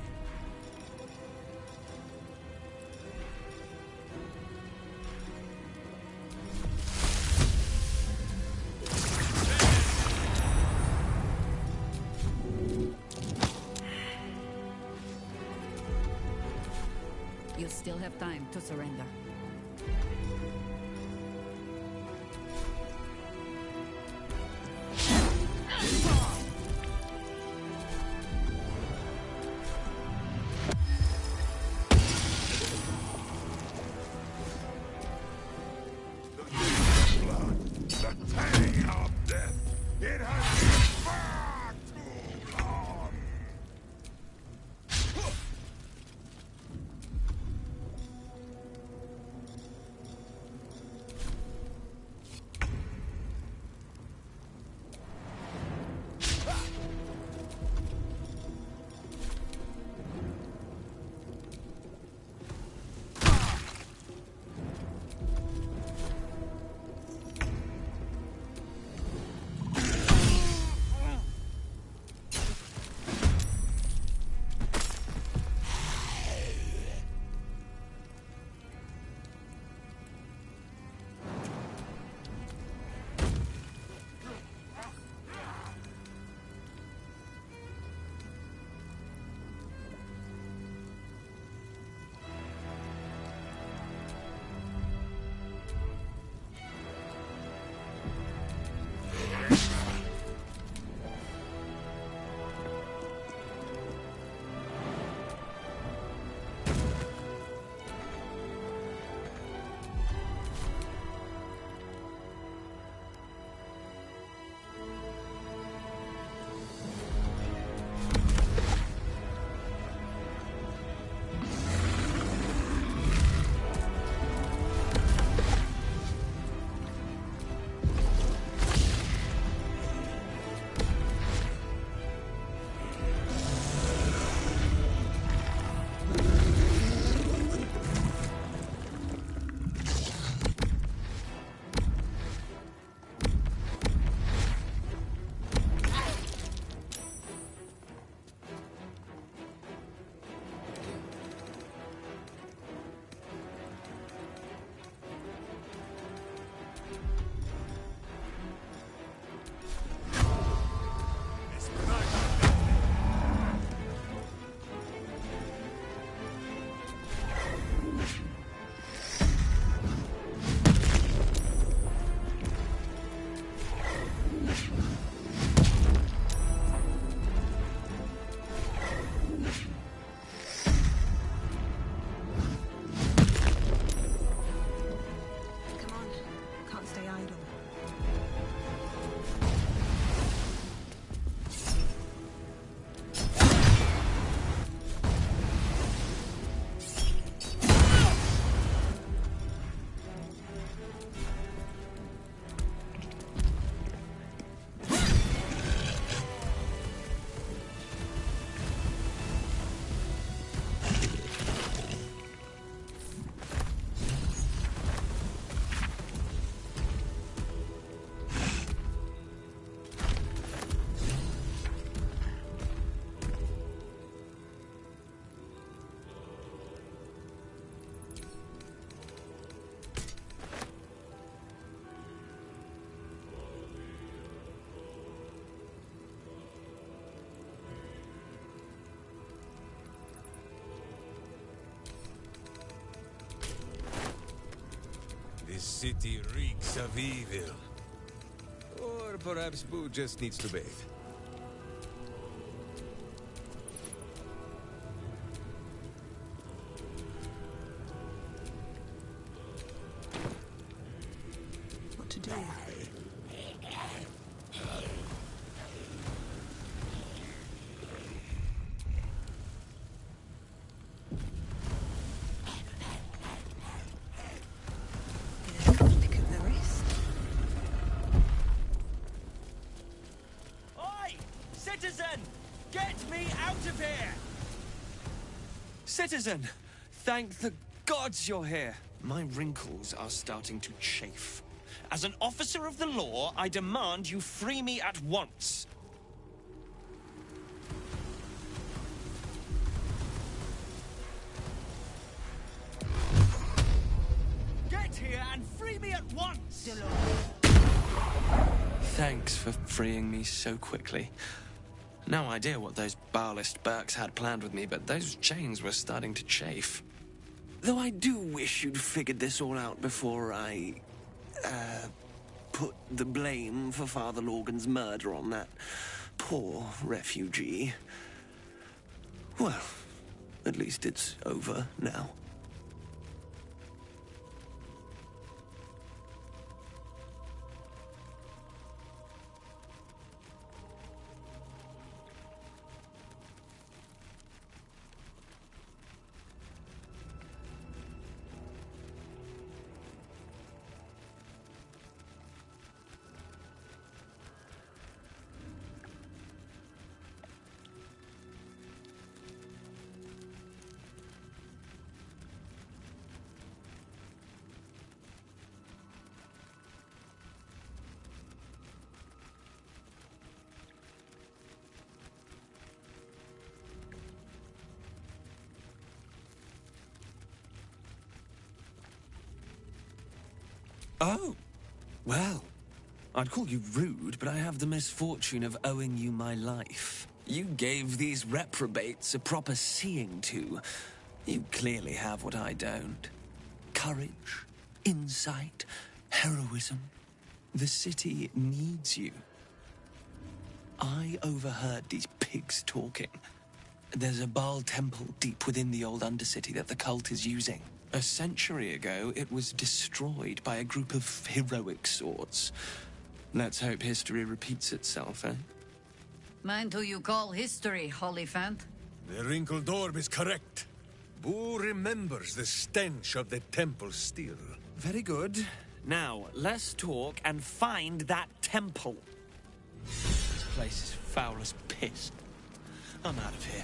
You still have time to surrender. city reeks of evil. Or perhaps Boo just needs to bathe. What to do? Flick of the wrist. Oi! Citizen! Get me out of here! Citizen! Thank the gods you're here! My wrinkles are starting to chafe. As an officer of the law, I demand you free me at once. Get here and free me at once! Thanks for freeing me so quickly. No idea what those Barlist Burks had planned with me, but those chains were starting to chafe. Though I do wish you'd figured this all out before I, put the blame for Father Lorgan's murder on that poor refugee. Well, at least it's over now. Oh, well, I'd call you rude, but I have the misfortune of owing you my life. You gave these reprobates a proper seeing to. You clearly have what I don't. Courage, insight, heroism. The city needs you. I overheard these pigs talking. There's a Baal temple deep within the old Undercity that the cult is using. A century ago, it was destroyed by a group of heroic sorts. Let's hope history repeats itself, eh? Mind who you call history, Hollyphant. The wrinkled orb is correct. Boo remembers the stench of the temple still. Very good. Now, let's talk and find that temple. This place is foul as piss. I'm out of here.